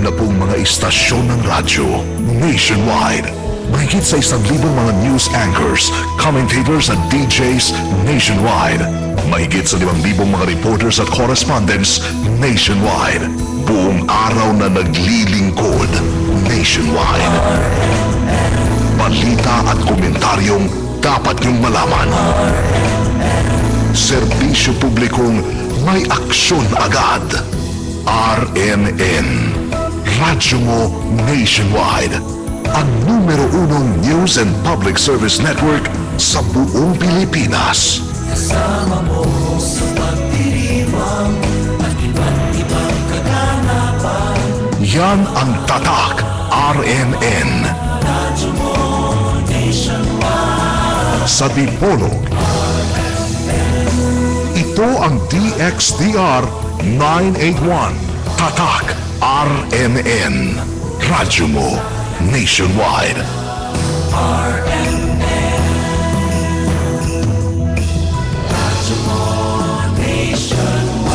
na pong mga istasyon ng radyo nationwide. Mahigit sa 1,000 mga news anchors, commentators at DJs nationwide. Mahigit sa 5,000 mga reporters at correspondents nationwide. Buong araw na naglilingkod nationwide. Balita at komentaryong dapat niyong malaman. Serbisyo publikong may aksyon agad. RNN. Radyo mo nationwide. Ang numero 1 news and public service network sa buong Pilipinas. Kasama mo sa pagdiriwang at iba't ibang kaganapan. Yan ang Tatak RNN. Radyo mo nationwide. Sa Dipolog. Ito ang DXDR 981. Tatak RNN. Radyo mo nationwide. RNN. Radyo mo nationwide.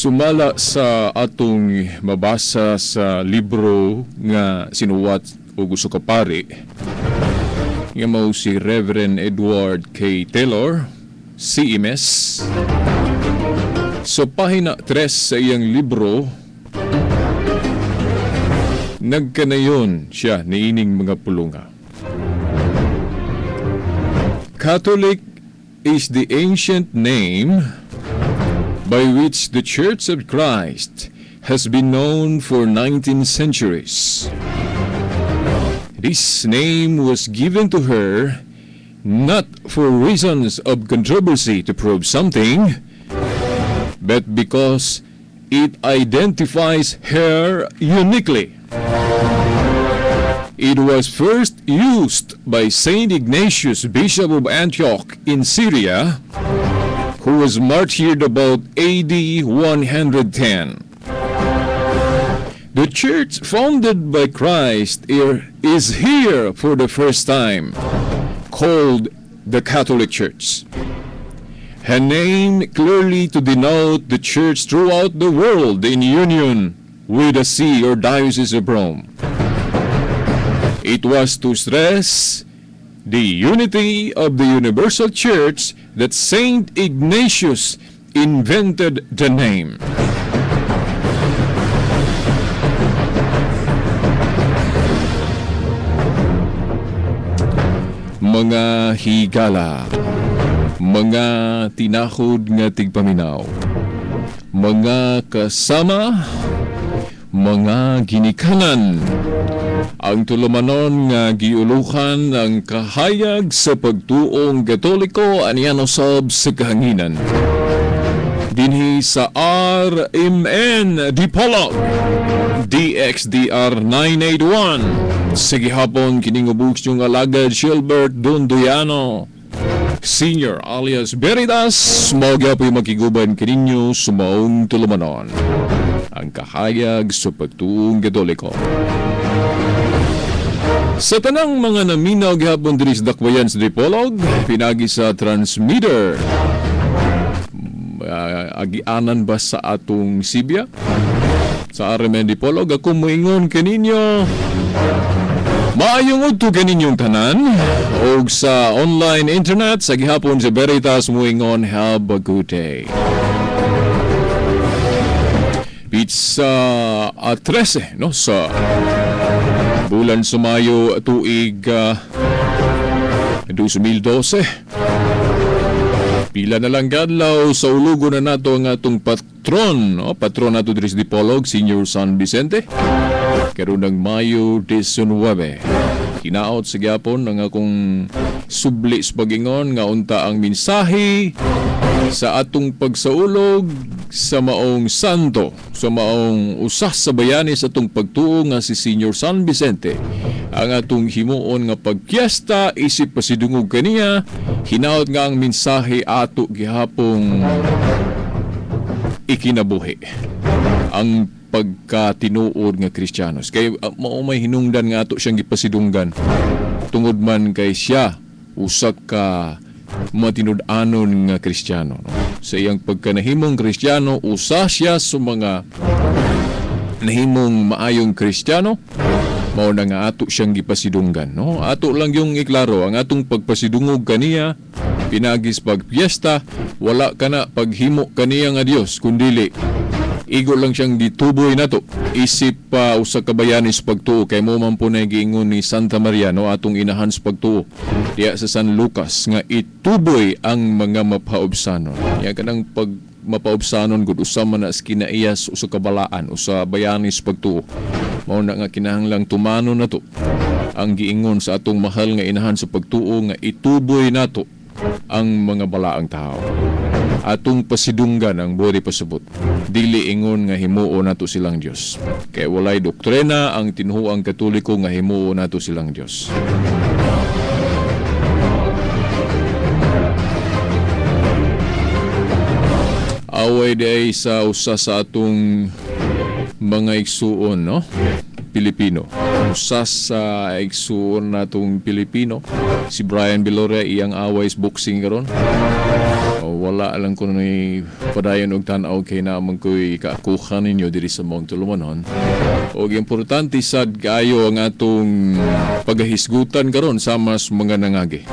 Sumala sa atong mabasa sa libro nga sinuwat og usa ka pari nga mao si Reverend Edward K. Taylor, CMS. So pahina 3 sa iyang libro, nagkanayon siya niining mga pulunga. Catholic is the ancient name by which the Church of Christ has been known for 19 centuries. This name was given to her not for reasons of controversy to prove something, but because it identifies her uniquely. It was first used by Saint Ignatius, Bishop of Antioch in Syria, who was martyred about AD 110. The church founded by Christ is here for the first time, called the Catholic Church. Her name clearly to denote the church throughout the world in union with the See or Diocese of Rome. It was to stress the unity of the universal church that Saint Ignatius invented the name? Mga higala, mga tinahod nga tigpaminaw, mga kasama, mga ginikanan, ang tulumanon nga giuluhan ang kahayag sa pagtuong Katoliko aniyan usab sa kahanginan. Dinhi sa RMN Dipolog DXDR 981 sa gihapon kining ubos yung alagad Gilbert Dondoyano Senior alias Veritas, mao gyapon makiguban kininyo sa maong tulumanon ang kahayag sa pagtuong Katoliko. Sa tanang mga naminaw gihapon diri sa dakbayan sa Dipolog, pinagi sa transmitter. Agianan ba sa atong Sibya? Sa RMN Dipolog, ako moingon kaninyo, maayong udto kaninyong tanan, o sa online internet, sa gihapon sa Veritas moingon, have a good day. Pizza 13, no, sa bulan sa Mayo tuig 2012. Pila na lang kadlaw sa ulugo na nato ang atong patron, no? Patron nato diri sa Dipolog, Senior San Vicente. Karon ng Mayo 19. Hinaot sa gyapon ang akong subli sa pagingon nga unta ang mensahe sa atong pagsaulog sa maong santo, sa maong usas sa bayani sa atong pagtuo nga si Senior San Vicente. Ang atong himuon nga pagpiesta isip pasidungog kaniya, hinaot nga ang mensahe ato gihapong ikinabuhi ang pagkatinuod nga Kristiyanos. Kay mao may hinungdan nga ato siyang gipasidunggan tungod man kay siya usa ka matinud-anon nga Kristiyano, no? Sa iyang pagkanahimong Kristiyano, usa siya sa mga nahimong maayong Kristiyano. Mao na nga ato siyang gipasidunggan, no? Ato lang yung iklaro ang atong pagpasidungog kaniya pinagis pagpiesta, wala kana paghimo kaniya nga Dios kundili igo lang siyang dituboy nato isip pa usa ka bayanis pagtuo kay mo man po na giingon ni Santa Maria, no, atong inahan sa pagtuo diya sa San Lucas nga ituboy ang mga mapaobsanon. Ya kanang pag mapaobsanon gud usa man na kinaiyas usa ka balaan usa bayanis pagtuo. Mao na nga kinahanglang tumano nato ang giingon sa atong mahal nga inahan sa pagtuo nga ituboy nato ang mga balaang tao. Atong pasidunggan ang buhay pasabot. Dili ingon nga himuo nato silang Dios. Kay walay doktrina ang tinuhuang Katoliko nga himuo nato silang Dios. Away day sa usa sa atong mga igsuon, no? Pilipino. Usa sa igsuon natong Pilipino, si Brian Viloria, iyang away sa boxing karon. Wala lang ko ni padayon og tan-aw kay naman ko'y kaakuhan ninyo diri sa mong tulumanon. O importante sad kayo ang atong pagahisgutan karon sama sa mga nangagi.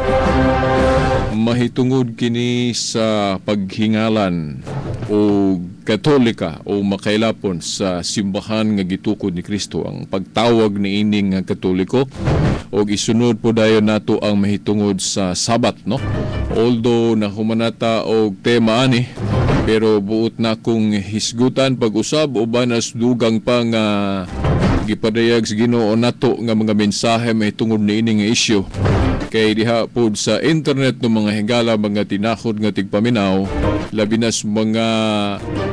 Mahitungod kini sa paghingalan o Katolika o makailapon sa simbahan nga gitukod ni Kristo, ang pagtawag ni ining nga Katoliko, o isunod po dayon nato ang mahitungod sa Sabat, no? Although na humanata og tema ani, pero buot na kong hisgutan pag-usab uban as dugang pa nga gipadayag sa Ginoo nato nga mga mensahe mahitungod ni ining nga isyu. Kay diha pod sa internet ng mga higala, mga tinakod nga tigpaminaw, labi na sa mga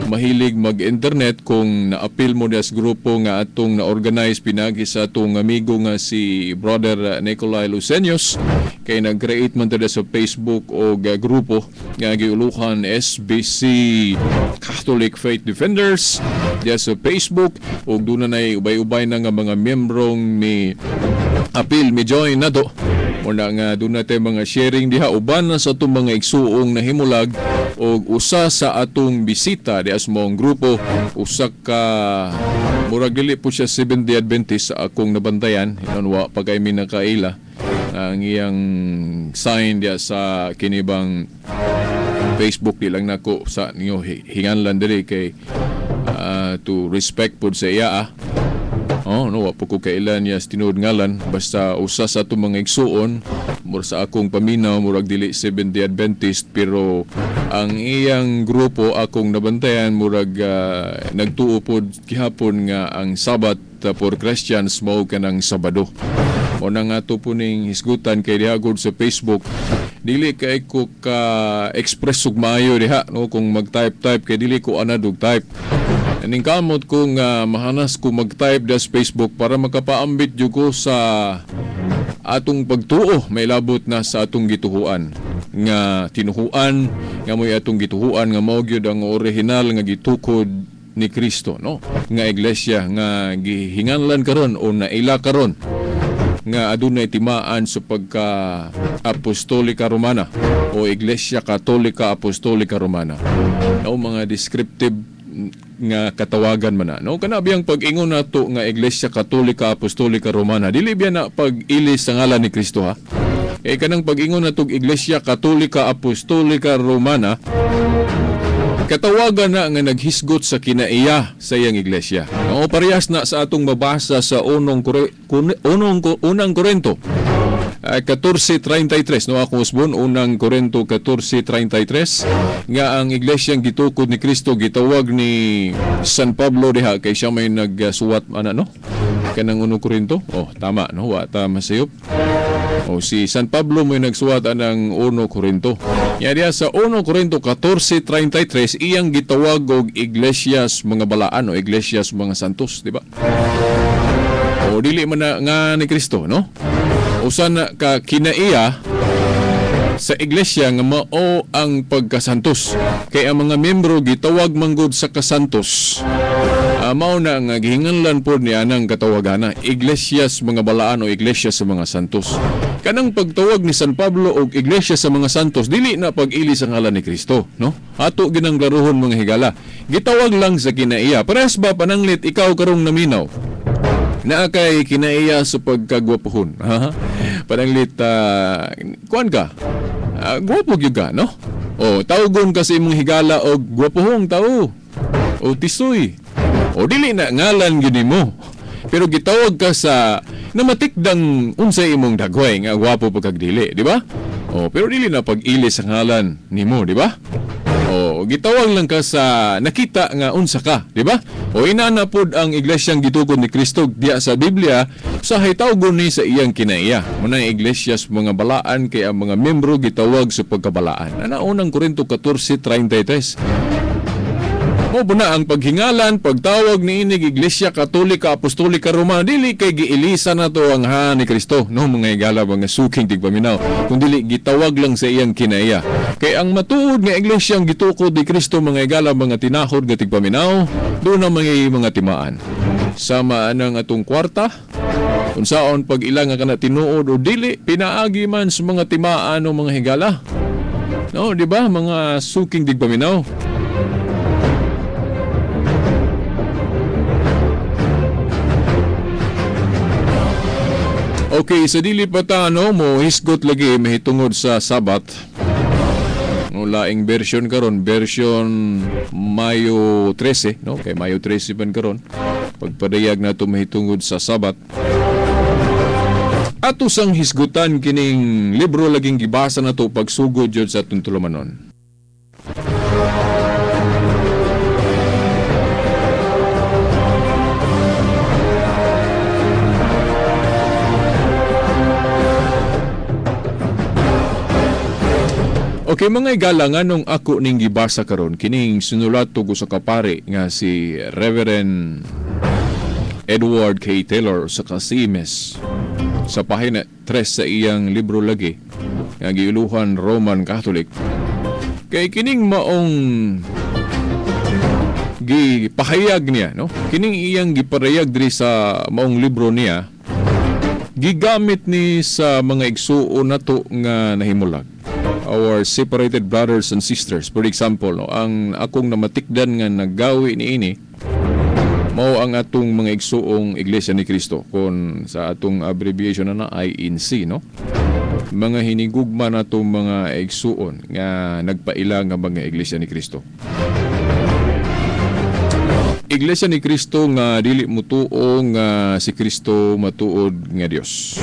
mahilig mag-internet, kung na-appeal mo das grupo nga atong na-organize pinagi sa atong amigo nga si Brother Nicolay Lucenios, kay nag-create man tada sa Facebook o grupo nga giuluhan SBC Catholic Faith Defenders diya sa Facebook, o doon na ubay-ubay na nga mga membrong mi appeal mi join na to. Una nga doon natin mga sharing diha uban na sa itong mga igsuong na himulag o usa sa atong bisita di asmong grupo, usa ka murag dili po siya Seventh-day Adventist sa akong nabantayan, inanwa pagay mi nakaila ang iyang sign diya sa kinibang Facebook di lang nako sa ninyo hinganlan diri kay to respect pod sa iya no, wa po ko kailan niya tinuod ngalan basta usa sa atong mga igsuon mura sa akong paminaw murag dili Seventh-day Adventist pero ang iyang grupo akong nabantayan murag nagtuo pod gihapon nga ang Sabat for Christians mao kanang Sabado. O nang ato po ning hisgutan kay dihagod sa Facebook dili kay ko ka express ug maayo diha no kung mag-type kay dili ko anad og type. Aning kamot kong mahanas ko mag-type sa Facebook para makapaambit jud ko sa atong pagtuo may labot na sa atong gituhuan nga tinuhuan nga mo'y atong gituhuan nga mao gyud ang original nga gitukod ni Kristo no nga iglesia nga gihinganlan karon o naila karon nga adunay timaan sa pagka Apostolika Romana o Iglesia Katolika Apostolika Romana. No mga descriptive nga katawagan man na. No kana biyang pag-ingon nato nga Iglesia Katolika Apostolika Romana dili biya na pag-ilis sa ngalan ni Kristo ha. Kay kanang pag-ingon nato Iglesia Katolika Apostolika Romana katawagan na nga naghisgot sa kinaiya sa iyang iglesia. No parehas na sa atong mabasa sa unang Korinto 14:33 no ako usbon unang Korinto 14:33 nga ang iglesyang gitukod ni Kristo gitawag ni San Pablo diha kay siya may nagsuwat no kanang unang Korinto tama no wa ta masayop si San Pablo may nagsuwat ng 1 Korinto. Ya diya sa 1 Korinto 14:33 iyang gitawag og iglesias mga balaan o iglesias mga santos, di ba? O dili man na nga ni Kristo, no? Usa na ka kinaiya sa iglesia nga mao ang pagkasantos. Kay ang mga membro gitawag manggod sa kasantos. Mao na nga gihinganlan pod niya ng katawagana iglesias mga balaan o iglesia sa mga santos. Kanang pagtawag ni San Pablo og iglesia sa mga santos dili na pag-ili sa ngalan ni Kristo, no? Ato ginang laruhon mga higala. Gitawag lang sa kinaiya. Parehas ba pananglit ikaw karong naminaw? Na kay kinaiya sa pagkagwapuhon. Pananglit kuan ka? Gwapo gyud ka, no? Tawgon kasi imong higala og gwapuhong tao. O tisoy. O dili na ngalan gyud mo. Pero gitawag ka sa namatikdang unsay imong dagway nga gwapo pagkagdili, di ba? Pero dili na pag-ili sa ngalan nimo, di ba? Gitawag lang ka sa nakita nga unsa ka, di ba? Inana pod ang iglesyang gitukod ni Kristo diya sa Biblia sa hitawgon ni sa iyang kinaiya. Muna ang iglesia sa mga balaan kay ang mga membro gitawag sa pagkabalaan. Ana unang Korinto 14:33. Mo na ang paghingalan, pagtawag ni inig Iglesia Katolika Apostolika Romana dili kay giilisa na to ang ni Kristo no mga higala mga suking tigpaminaw kun dili gitawag lang sa iyang kinaiya. Kay ang matuod nga iglesia ang gitukod ni Kristo mga higala mga tinahod nga tigpaminaw do na mga timaan. Sama anang atong kwarta unsaon pag ilang nga kana tinuod o dili pinaagi man sa mga timaan o mga higala. No, di ba mga suking tigpaminaw? Okay, sa dili pa ta mo hisgot lagi mahitungod sa Sabat. Laing version karon, version Mayo 13, no? Kay Mayo 13 pan karon. Pagpadayag nato mahitungod sa Sabat. Ato sang hisgutan kining libro laging gibasa nato pagsugod jud sa atong tulumanon. Okay, mga igala nung ako ning gibasa karon kining sinulat tugo sa kapari nga si Reverend Edward K. Taylor sa Kasimes sa pahina 3 sa iyang libro lagi nga giuluhan Roman Catholic. Kay kining maong gipahayag niya, no? Kining iyang giparayag diri sa maong libro niya gigamit ni sa mga igsuon nato nga nahimulag. Our separated brothers and sisters. For example, no, ang akong namatikdan nga naggawi niini mao ang atong mga igsuong Iglesia ni Kristo kung sa atong abbreviation na INC, no? mga hinigugma na itong mga igsuon nga nagpaila nga mga Iglesia ni Cristo. Iglesia ni Cristo nga dili mutuo nga si Cristo matuod nga Dios.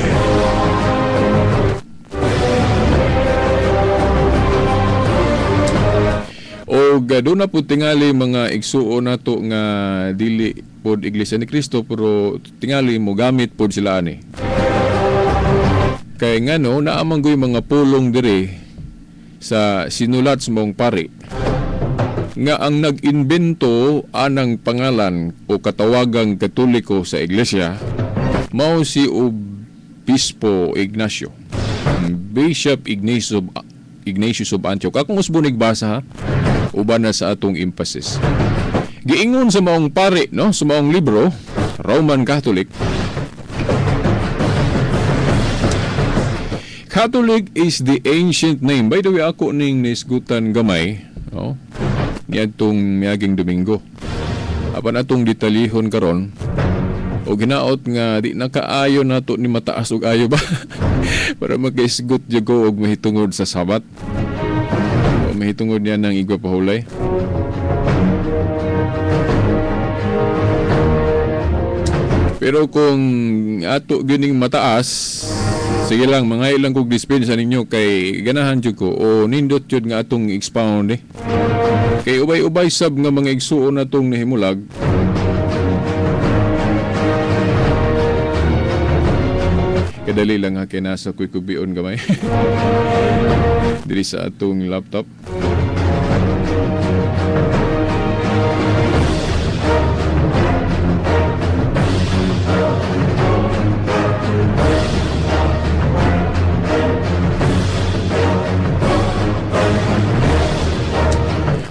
O doon na po tingali mga igsuon nato nga dili pod Iglesia ni Cristo pero tingali mo gamit pod sila ani. Kaya nga no, naamang go'y mga pulong dire sa sinulat sa mong pari nga ang nag-invento anang pangalan o katawagang Katoliko sa Iglesia mao si Obispo Ignacio, Bishop Ignatius of Antioch. Akong usbunig basa ha, uban na sa atong emphasis. Giingon sa maong pari, no, sa maong libro, Roman Catholic, Catholic is the ancient name. By the way, ako ning nisgutan gamay, no, niadtong miaging Domingo. Apan atong detalihon karon, o ginaot nga di nakaayo nato ni mataas og ayo ba para makaisgot jud ko og mahitungod sa Sabat. Mahitungod niya ng igwa pahulay. Pero kung ato gining mataas, sige lang, mga ilang kong dispensa ninyo kay ganahan jud ko o nindot jud nga atong expound kay ubay-ubay sab nga mga igsuon natong nahimulag. Kadali lang ha, kay nasa ko'y kubion gamay. Diri sa atong laptop.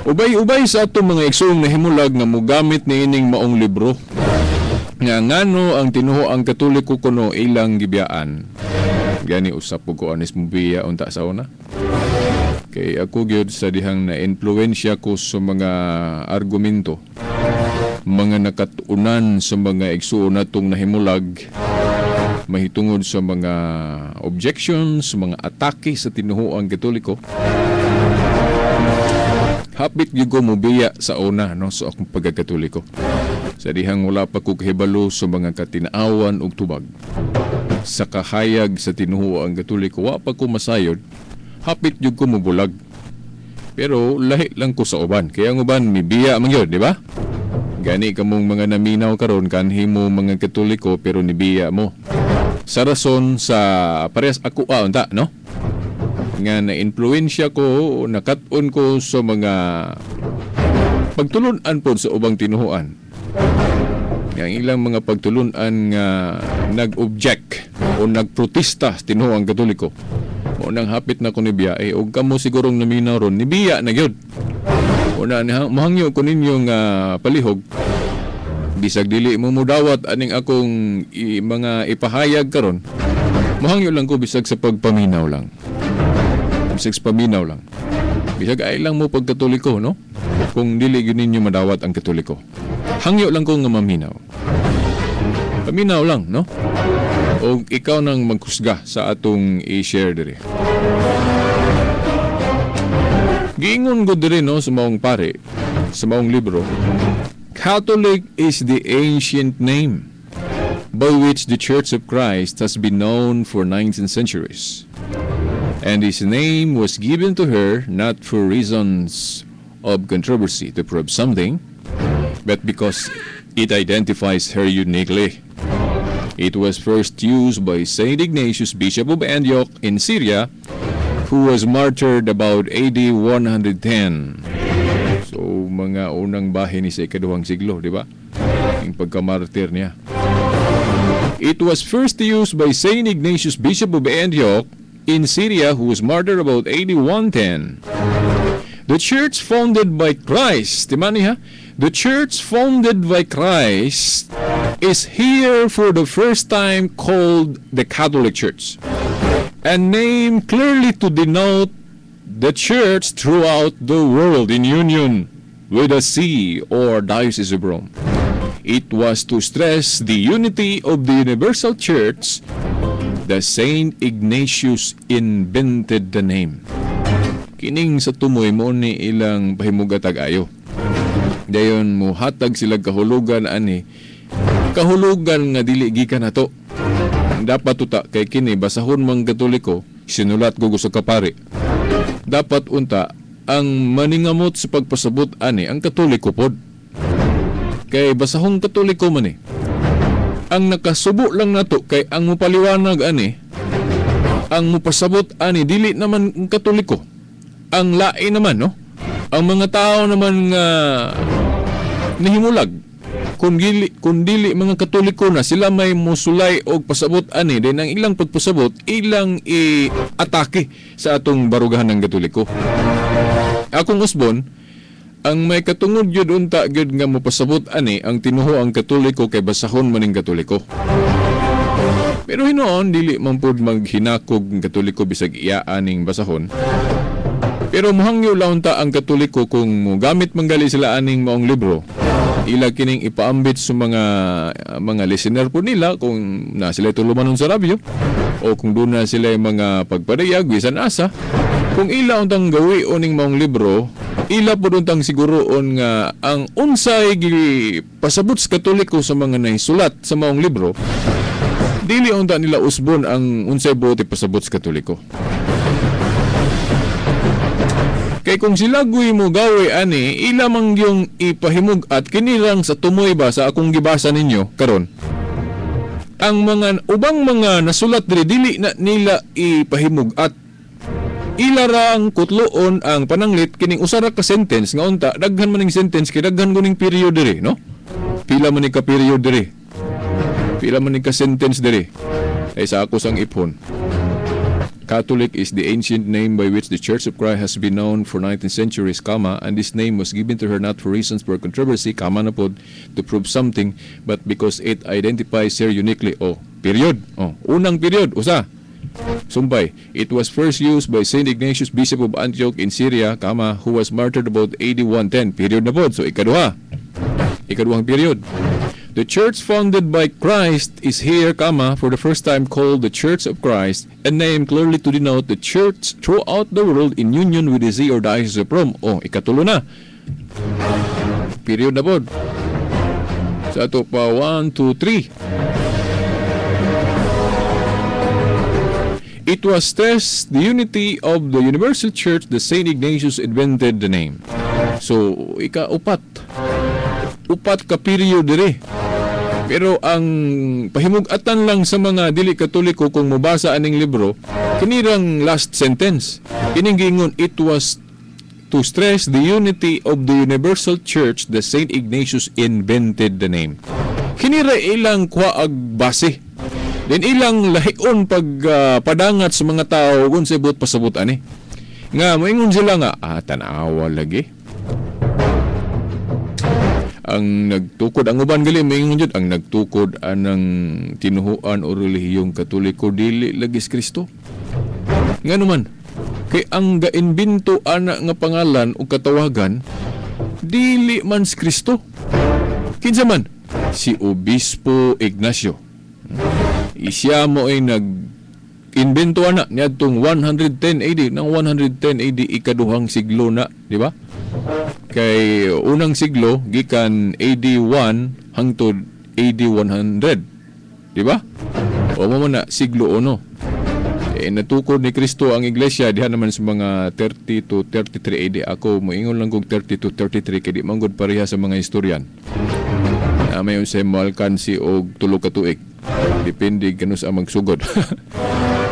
Ubay-ubay sa atong mga igsoong nahimulag nga mogamit ni ining maong libro. Nga ngano ang tinuho ang Katoliko kuno ilang gibiyaan. Gani usap ko anis mubiya unta sa una. Kay ako gyud sa dihang na influensya ko sa mga argumento, mga nakatuunan sa mga igsuon natong nahimulag, mahitungod sa mga objections, mga atake sa tinuho ang Katoliko. Hapit gyud ko mubiya sa una no sa akong pagkakatoliko. Sa dihang wala pa ko kahibalo sa mga katinaawan ug tubag. Sa kahayag sa tinuo ang Katoliko, wa pa ko masayod. Hapit gyud ko mubulag. Pero lahi lang ko sa uban. Kaya ang uban mibiya man gyud, di ba? Gani kamong mga naminaw karon kanhi mo mga Katoliko pero nibiya mo. Sa rason sa parehas ako unta, no? Nga na-influensya ko, nakat-on ko sa mga pagtulunan po sa ubang tinuhuan. Ang ilang mga pagtulunan nga nag-object o nagprotesta sa tinuhuang Katoliko. O nang hapit na ko nibiya, o kamo sigurong naminaw ron, nibiya na gyud. O na mahangyo ko ninyong palihog, bisag dili mo mudawat aning akong mga ipahayag karon, mahangyo lang ko bisag sa pagpaminaw lang. Bisag sa paminaw lang. Bisag ay lang mo pagkatoliko, no? Kung dili gyud ninyo madawat ang Katoliko. Hangyo lang ko nga maminaw. Paminaw lang, no? O ikaw nang magkusga sa atong i-share diri. Giingon ko diri, no, sa maong pare, sa maong libro, Catholic is the ancient name by which the Church of Christ has been known for 19 centuries. And his name was given to her not for reasons of controversy to prove something, but because it identifies her uniquely. It was first used by Saint Ignatius, Bishop of Antioch in Syria, who was martyred about AD 110. So, mga unang bahin ni sa ikaduhang siglo, di ba? Yung pagkamartir niya. It was first used by Saint Ignatius, Bishop of Antioch in Syria, who was martyred about AD 110. The church founded by Christ, the church founded by Christ is here for the first time called the Catholic Church, a name clearly to denote the church throughout the world in union with the See or Diocese of Rome. It was to stress the unity of the universal church the Saint Ignatius invented the name. Kining sa tumoy mo ni ilang pahimugatag ayo. Dayon mo hatag sila kahulugan ani. Kahulugan nga dili gikan nato. Dapat tuta kay kini basahon mang Katoliko, sinulat ko sa kapari. Dapat unta ang maningamot sa pagpasabot ani ang Katoliko pod. Kay basahong Katoliko man ni. Ang nakasubo lang nato kay ang mupaliwanag ani, ang mupasabot ani dili naman ang Katoliko. Ang lain naman no. Ang mga tao naman nga nahimulag kung dili mga Katoliko na sila may musulay og pasabot ani din ang ilang pagpasabot ilang i-atake sa atong barugahan ng Katoliko. Akong usbon ang may katungod gyud unta gyud nga mopasabot ani ang tinuho ang Katoliko kay basahon maning Katoliko. Pero hinoon dili man pud maghinakog ang Katoliko bisag iya aning basahon. Pero mohangyo lang ta ang Katoliko kung gamit manggali sila aning maong libro. Ila kining ipaambit sa mga listener po nila kung na sila tulumanon sa radyo o kung doon na sila mga pagpadayag bisan asa. Kung ila untang gawi oning maong libro, ila po untang siguroon nga ang unsay pasabot sa Katoliko sa mga nahisulat sa maong libro, dili unta nila usbon ang unsay buot pasabot sa Katoliko. Kay kung sila guy mo gawi ani, ila mang yung ipahimug at kinirang sa tumoy ba sa akong gibasa ninyo karon. Ang mga ubang mga nasulat dili na nila ipahimug at ila rang kutloon ang pananglit kining usara ka sentence nga unta daghan maning sentence kay daghan kuning period diri no. Pila man ni ka period diri. Pila man ni ka sentence diri. Ay sa ako sang iphon. Catholic is the ancient name by which the Church of Christ has been known for 19 centuries, and this name was given to her not for reasons for controversy, na pod, to prove something, but because it identifies her uniquely. Period. Unang period, usa. Sumbay, it was first used by Saint Ignatius, Bishop of Antioch in Syria, who was martyred about AD 110. Period na pod. So, ikaduha. Ikaduhang period. The church founded by Christ is here, for the first time called the Church of Christ, a name clearly to denote the church throughout the world in union with the See or Diocese of Rome. Ikatulo na. Period na pod. Sa ito pa, 1, 2, 3. It was stressed the unity of the universal church that Saint Ignatius invented the name. So, ika-upat. Upat ka period diri. Pero ang pahimugatan lang sa mga dili Katoliko kung mabasa aning libro, kinirang last sentence. Kining giingon, it was to stress the unity of the universal church that Saint Ignatius invented the name. Kinira ilang kwaag base. Then ilang lahion pag padangat sa mga tao kung sa ibot pasabot ani. Nga, moingon sila nga, tanawa lagi. Ang nagtukod, ang uban gali, mayon jud ang nagtukod anang tinuhuan o relihiyong Katoliko dili lagis Kristo. Nga naman, kay ang gainbinto ana nga pangalan o katawagan, dili man si Kristo. Kinsa man? Si Obispo Ignacio. Siya mo ay nag-invento ana niadtong 110 AD, nang 110 AD ikaduhang siglo na, di ba? Kay unang siglo gikan AD 1 hangtod AD 100, di ba? O mo na siglo 1. Natukod ni Kristo ang iglesia diha naman sa mga 30 to 33 AD. Ako moingon lang kog 30 to 33 kay di manggod pareha sa mga historian. May unsay moalkansi og tulo ka tuig. Depende kanus ang magsugod.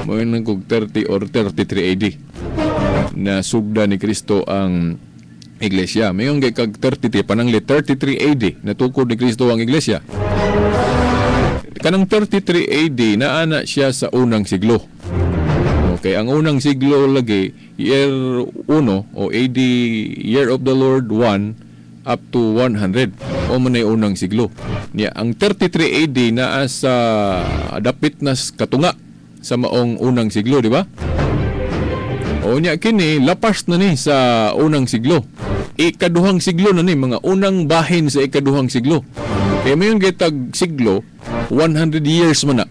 Moingon lang kog 30 or 33 AD na sugda ni Kristo ang iglesia. Mayong kay kag 33 pananglit 33 AD natukod ni Kristo ang iglesia. Kanang 33 AD naana siya sa unang siglo. Okay, ang unang siglo lagi year 1 o AD Year of the Lord 1 up to 100 o man ay unang siglo. Niya ang 33 AD naa sa dapit na katunga sa maong unang siglo, di ba? O niya kini lapas na ni sa unang siglo. Ikaduhang siglo na ni, mga unang bahin sa ikaduhang siglo. Kaya mayon gitag siglo 100 years man na.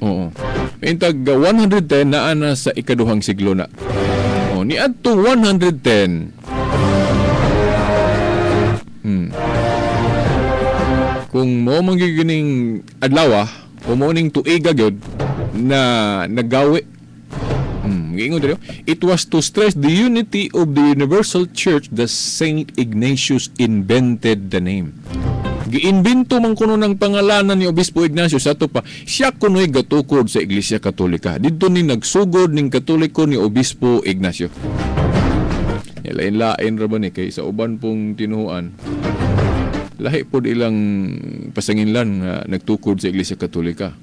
Oo. Intag 110 naa na sa ikaduhang siglo na. O, ni adto 110. Kung mo magigining adlaw o mo ning tuiga gyud na nagawi. Giingon dito, it was to stress the unity of the universal church that Saint Ignatius invented the name. Giimbento man kuno ng pangalanan ni Obispo Ignacio sa ato pa. Siya kuno'y gatukod sa Iglesia Katolika. Dito ni nagsugod ning Katoliko ni Obispo Ignacio. Lain-lain ra ba ni kay sa uban pong tinuan. Lahi pod ilang pasanginlan nga nagtukod sa Iglesia Katolika.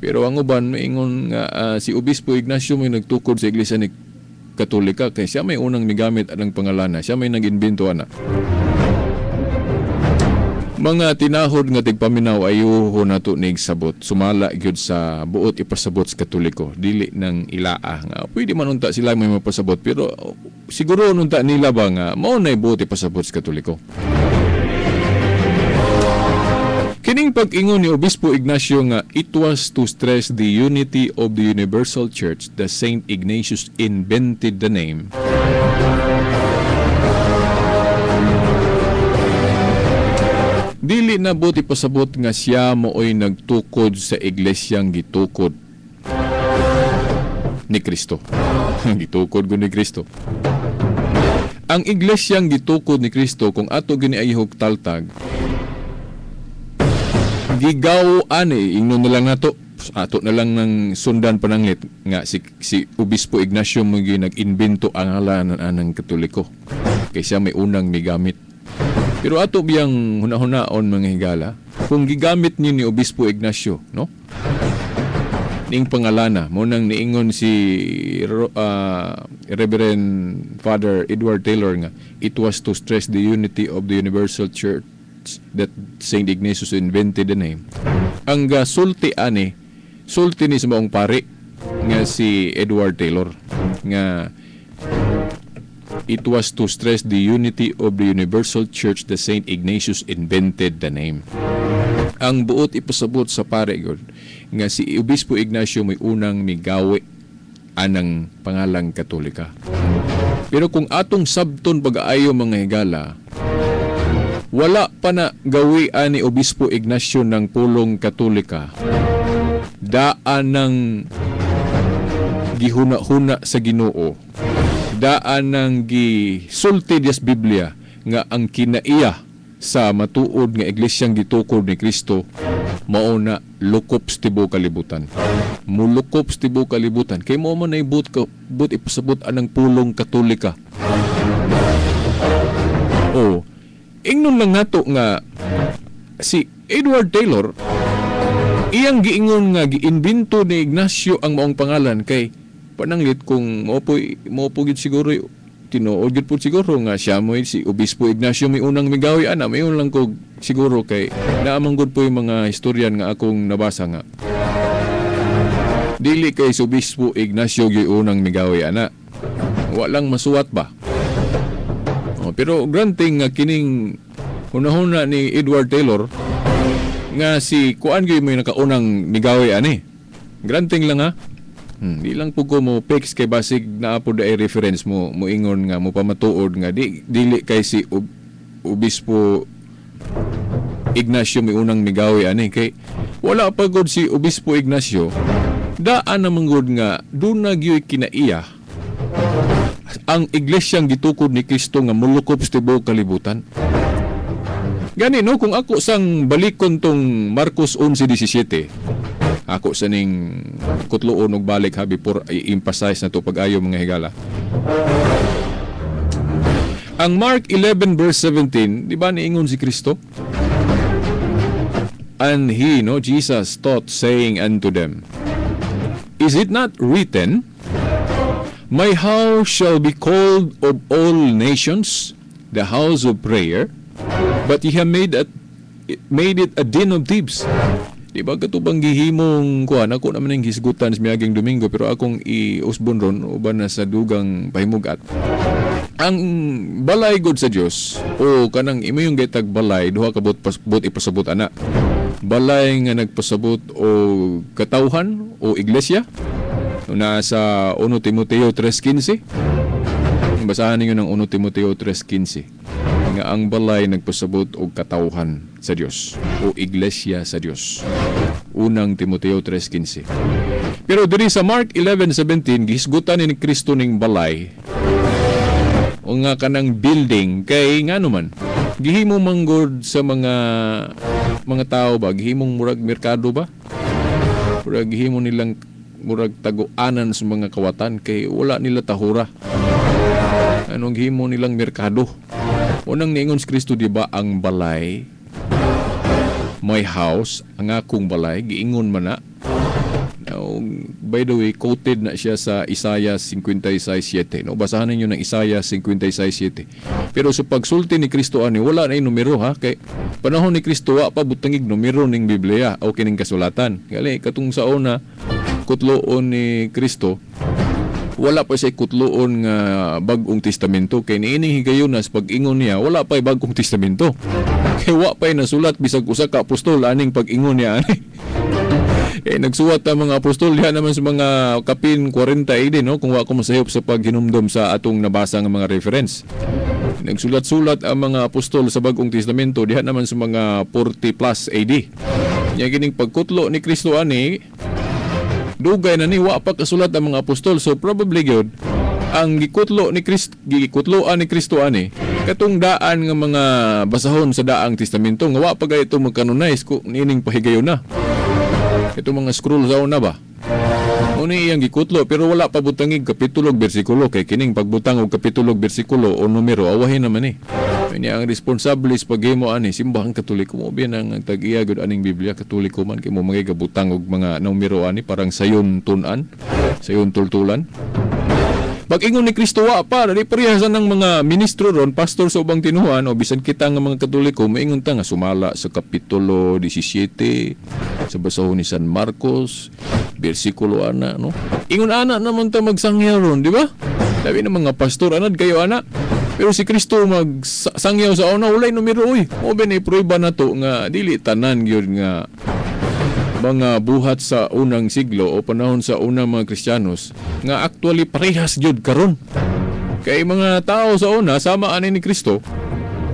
Pero ang uban maingon nga si Obispo Ignacio may nagtukod sa Iglesia ni Katolika kay siya may unang migamit anang pangalana, siya may nag-imbento ana. Mga tinahod nga tigpaminaw ayuho nato nig sabot. Sumala gyud sa buot ipasabot sa Katoliko, dili nang ilaa nga pwede man unta sila may mapasabot pero siguro unta nila ba nga mao nay buot ipasabot sa Katoliko. Kining pag-ingon ni Obispo Ignacio nga it was to stress the unity of the universal church that Saint Ignatius invented the name. Dili na buti pasabot nga siya mooy nagtukod sa iglesyang gitukod ni Kristo. Gitukod ko ni Kristo. Ang iglesyang gitukod ni Kristo kung ato giniayhog taltag gigaw ani ingnon na lang nato ato na lang ng sundan pananglit nga si Obispo Ignacio mo nag-imbento ang ngalan ng Katoliko kay siya may unang migamit. Pero ato biyang hunahuna-on mga higala kung gigamit ni Obispo Ignacio, no? Ning pangalana mo nang niingon si Reverend Father Edward Taylor nga it was to stress the unity of the universal church that Saint Ignatius invented the name. Ang sulti ani, sulti ni sa maong pari nga si Edward Taylor nga it was to stress the unity of the universal church that Saint Ignatius invented the name. Ang buot ipasabot sa pare yun nga si Obispo Ignacio may unang migawi anang pangalang Katolika. Pero kung atong sabton pag-aayo mga higala, wala pa na gawian ni Obispo Ignacio ng pulong Katolika. Daan ng gihuna-huna sa Ginoo. Daan ng gisulti sa Biblia nga ang kinaiya sa matuod nga iglesyang gitukod ni Kristo mao na lukop sa tibuok kalibutan. Mulukop sa tibuok kalibutan. Kay mo man ay but ipasabot anang pulong Katolika. O ingnon lang nato nga si Edward Taylor iyang giingon nga giimbento ni Ignacio ang maong pangalan kay pananglit kung mo po gid siguro tinuod gid po siguro nga siya mo si Obispo Ignacio may unang migawi ana mayon lang ko siguro kay naamang gud po yung mga historian nga akong nabasa nga dili kay si Obispo Ignacio gyud unang migawi ana walang masuwat ba. Pero granting nga kining hunahuna ni Edward Taylor nga si kuan gyud may nakaunang migawi ani. Granting lang ha. Di lang po ko mo fix kay basig na po da reference mo ingon nga mo pamatuod nga dili kay si Obispo Ignacio may unang migawi ani kay wala pa gud si Obispo Ignacio daan namang gud nga duna gyud kinaiya ang iglesyang gitukod ni Kristo nga mulukop sa tibuok kalibutan. Gani no kung ako sang balikon tong Marcos 11:17 ako sa ning kutloon og balik habi por i-emphasize na to pag-ayo mga higala. Ang Mark 11 verse 17, di ba niingon si Kristo? And he, no, Jesus taught saying unto them, is it not written, my house shall be called of all nations, the house of prayer, but ye have made it a den of thieves. Di ba katubang gihimong kuan ako naman ang hisgutan sa miaging Domingo pero akong i-usbon ron uban na sa dugang pahimugat. Ang balay god sa Dios o kanang imo yung gitag balay duha ka but ipasabot ana. balay nga nagpasabot o katawhan o iglesia. Nasa 1 Timoteo 3:15. Basahan niyo ng 1 Timoteo 3:15. Nga ang balay nagpasabot og katawhan sa Dios o iglesia sa Dios. 1 Timoteo 3:15. Pero diri sa Mark 11:17 gihisgutan ni Kristo ning balay o nga kanang building kay ngano man gihimo manggod sa mga tao ba, gihimong murag merkado ba, murag gihimo nilang murag taguanan sa mga kawatan kay wala nila tahura. Anong gihimo nilang merkado? Unang niingon si Kristo, di ba, ang balay, my house, ang akong balay, giingon man na. Now, by the way, quoted na siya sa Isaiah 56:7. No? Basahan ninyo ng Isaiah 56:7. Pero sa pagsulti ni Kristo ani, wala na yung numero ha. Kay panahon ni Kristo, wa pa butangig numero ning Biblia o kining kasulatan. Gali, katong sa una, kutloon ni Kristo, wala pa siya kutloon nga bagong testamento. Kay niining higayon na sa pag-ingon niya, wala pa bagong testamento. Kay wa pa nasulat bisag usa ka apostol aning pag-ingon niya ani. Nagsuwat ang mga apostol diha naman sa mga kapin 40 AD, no, kung wa ko masayop sa paghinumdom sa atong nabasa nga mga reference. Nagsulat-sulat ang mga apostol sa bagong testamento diha naman sa mga 40 plus AD. Nya kining pagkutlo ni Kristo ani, dugay na ni wa pa kasulat ang mga apostol, so probably gyud ang gikutlo ni Kristo, gikutloan ni Kristo ani katong daan nga mga basahon sa daang testamento nga wa pa gayto magkanonize ko nining pahigayon na. Ito mga scroll sa una ba? Uni iyang gikutlo pero wala pa butangig kapitulo ug bersikulo kay kining pagbutang og kapitulo ug bersikulo o numero awahin naman ni. Ini ang responsable sa paghimo ani simbahang Katoliko mo biyan ang tag-iya gud aning Biblia Katoliko man kay mo magigabutang og mga numero ani parang sayon tun-an, sayon tultulan. Pag-ingon ni Kristo wa pa dali parehasan ng mga ministro ron, pastor sa ubang tinuhan o bisan kita nga mga Katoliko maingon ta nga sumala sa kapitulo 17 sa basahon ni San Marcos bersikulo ana, no? Ingon ana naman ta magsangyaw ron, di ba? Sabi ng mga pastor anad kayo ana. Pero si Kristo magsangyaw sa una walay numero oy. O ben ay prueba na to nga dili tanan gyud nga mga buhat sa unang siglo o panahon sa unang mga Kristiyanos nga actually parehas jud karon. Kay mga tao sa una sama ani ni Kristo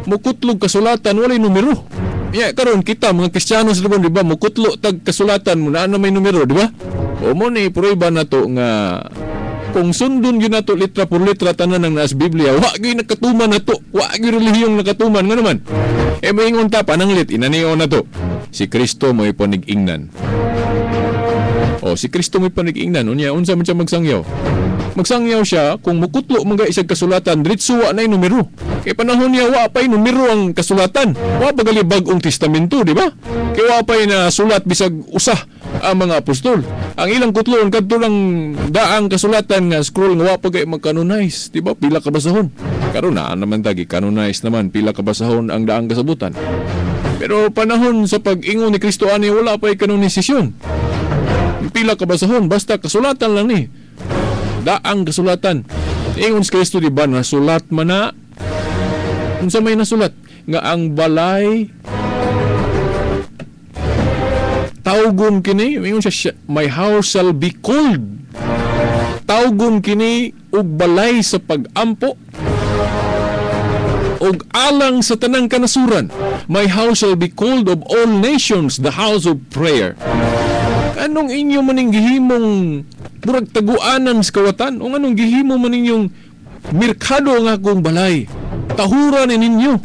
mukutlog kasulatan walay numero. Karon kita mga Kristiyanos di ba mukutlo tag kasulatan mo na may numero, di ba? O mo ni prueba na to nga kung sundon gyud nato litra por litra tanan ng naas Biblia, wa gyud nakatuman nato, wa gyud relihiyong nakatuman nga naman. Moingon ta pananglit inanion na to. Si Kristo mo'y panig-ingnan. O si Kristo mo'y panig-ingnan unya unsa man siya magsangyaw? Magsangyaw siya kung mukutlo mga isang kasulatan diretso wa nay numero. Kay panahon niya wa pay numero ang kasulatan. Wa bagali bag-ong testamento, di ba? Kay wa pay na sulat bisag usa ang mga apostol. Ang ilang kutlon kadto lang daang kasulatan nga scroll nga wa pa kay mag-canonize, di ba? Pila ka basahon. Karon na naman tagi canonize naman pila ka basahon ang daang kasabutan. Pero panahon sa pag-ingon ni Kristo ani wala pa kanonisasyon. Pila ka basahon basta kasulatan lang ni. Daang kasulatan. Ingon si Kristo di ba nasulat man na unsa may nasulat nga ang balay tawgon kini, ingon siya my house shall be called. Tawgon kini og balay sa pag-ampo og alang sa tanang kanasuran. My house shall be called of all nations the house of prayer. Anong inyo maning gihimong murag taguanan sa kawatan? O anong gihimo man ninyong merkado ang akong balay? Tahura ni ninyo.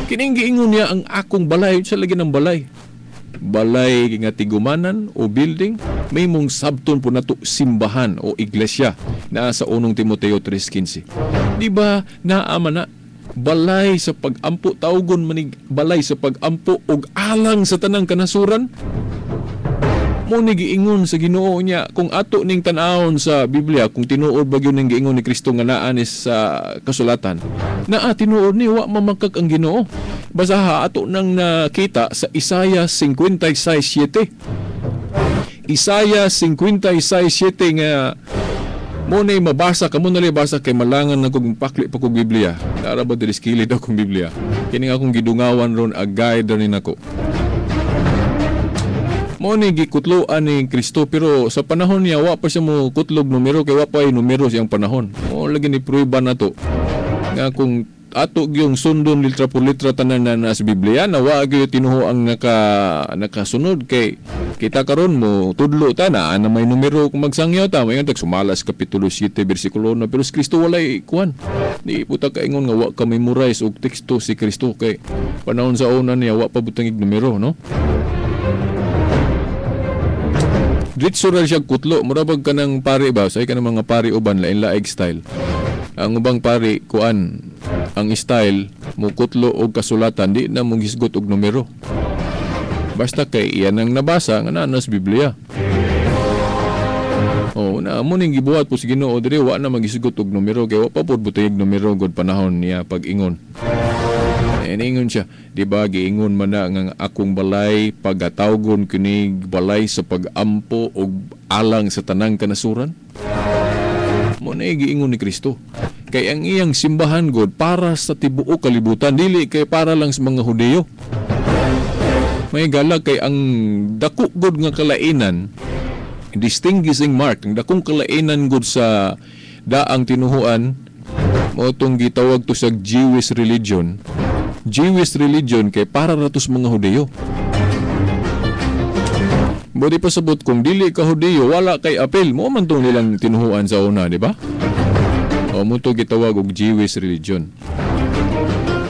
Kining giingon niya ang akong balay, sa lagi ng balay. Balay nga tigumanan o building, may mong sabton po nato simbahan o iglesia na sa 1 Timoteo 3:15. Di ba naama na balay sa pag-ampo tawgon manig balay sa pag-ampo og alang sa tanang kanasuran? Mo ni giingon sa Ginoo niya kung ato ning tan-awon sa Biblia kung tinuod ba gyud ning giingon ni Kristo nga naa ni sa kasulatan naa tinuod ni wa mamakak ang Ginoo. Basaha ato nang nakita sa Isaiah 56:7. Isaiah 56:7 nga mo na mabasa kamo na basa kay malangan na kog pakli pa kog Biblia. Dara ba diri skilid akong Biblia. Kini akong gidungawan ron a guide ni nako. Mo ni gikutloan ni Kristo pero sa panahon niya wa pa siya mo kutlog numero kay wa pa ay numero siyang panahon. Mo lagi ni prueba nato nga kung ato gyung sundon litra por litra tanan na sa Biblia na wa gyud tinuho ang nakasunod kay kita karon mo tudlo ta na may numero kung magsangyaw ta may tag sumalas kapitulo 7 bersikulo na pero si Kristo walay kuan. Di puta ka ingon nga wa ka memorize og teksto si Kristo kay panahon sa una niya wa pa butang numero no. Ditso ra siya kutlo, murabag ka ng pari ba? Say ka ng mga pari uban, lain-laig style. Ang ubang pari, kuan, ang style, mo kutlo o kasulatan, di na mong hisgot og numero. Basta kay iyan ang nabasa, nga nanas Biblia. O, na mo ning gibuhat po si Ginoo diri wa na maghisgot og numero, kay wa pa pod butayig numero god panahon niya pag-ingon. Ingon siya, di ba giingon man na nga akong balay pagatawgon kinig balay sa pagampo o alang sa tanang kanasuran? Mo na giingon ni Kristo. Kay ang iyang simbahan god para sa tibuok kalibutan, dili kay para lang sa mga Hudiyo. May gala kay ang dako god nga kalainan, distinguishing mark, ang dakong kalainan god sa daang tinuhuan mo tong gitawag to sa Jewish religion. Jewish religion kay para ratos mga Hudiyo. Bodi pasabot kung dili ka Hudiyo, wala kay apel. Mo man tong nilang tinuhuan sa una, di ba? O mo to gitawag og Jewish religion.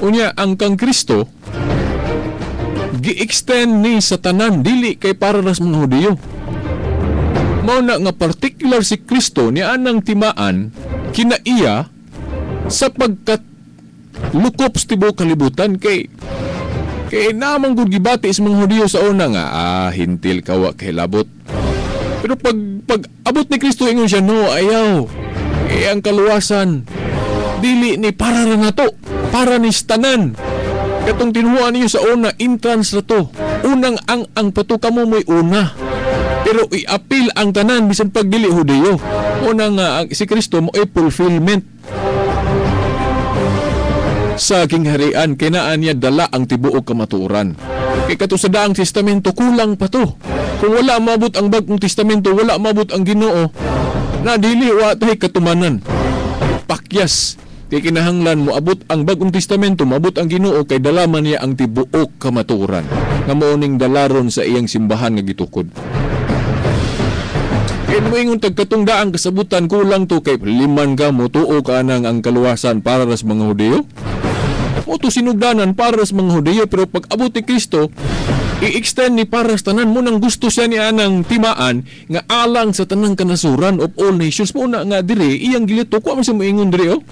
Unya ang kang Kristo gi-extend ni sa tanan dili kay para ras mga Hudiyo. Mao na nga particular si Kristo ni anang timaan kinaiya sa pagkat lukop sa tibuok kalibutan kay namang gud gibati sa mga Hudiyo sa una nga hintil kawa kay labot. Pero pag abot ni Kristo ingon siya no ayaw. Ang kaluwasan dili ni para ra nato, para ni tanan. Katong tinuhuan niyo sa una entrance ra to. Unang ang pato kamo mo'y una. Pero i-appeal ang tanan bisan pag dili Hudiyo. Unang si Kristo mo ay fulfillment sa kingharian kinaan niya dala ang tibuok kamatuoran. Kay kato sa daang testamento kulang pa to. Kung wala mabot ang bagong testamento, wala mabot ang Ginoo, na dili wa tay katumanan. Pakyas kay kinahanglan mo abot ang bagong testamento, mabot ang Ginoo kay dala man niya ang tibuok kamatuoran. Nga mao ning dalaron sa iyang simbahan nga gitukod. Kaya moingon tagkatong daang kasabutan kulang to kay liman ka mo tuo ka nang ang kaluwasan para sa mga Hudiyo. O to sinugdanan para sa mga Hudiyo pero pag abot ni Kristo i-extend ni para sa tanan mo nang gusto siya ni anang timaan nga alang sa tanang kanasuran of all nations mo na nga dire iyang gilito ko man sa moingon dire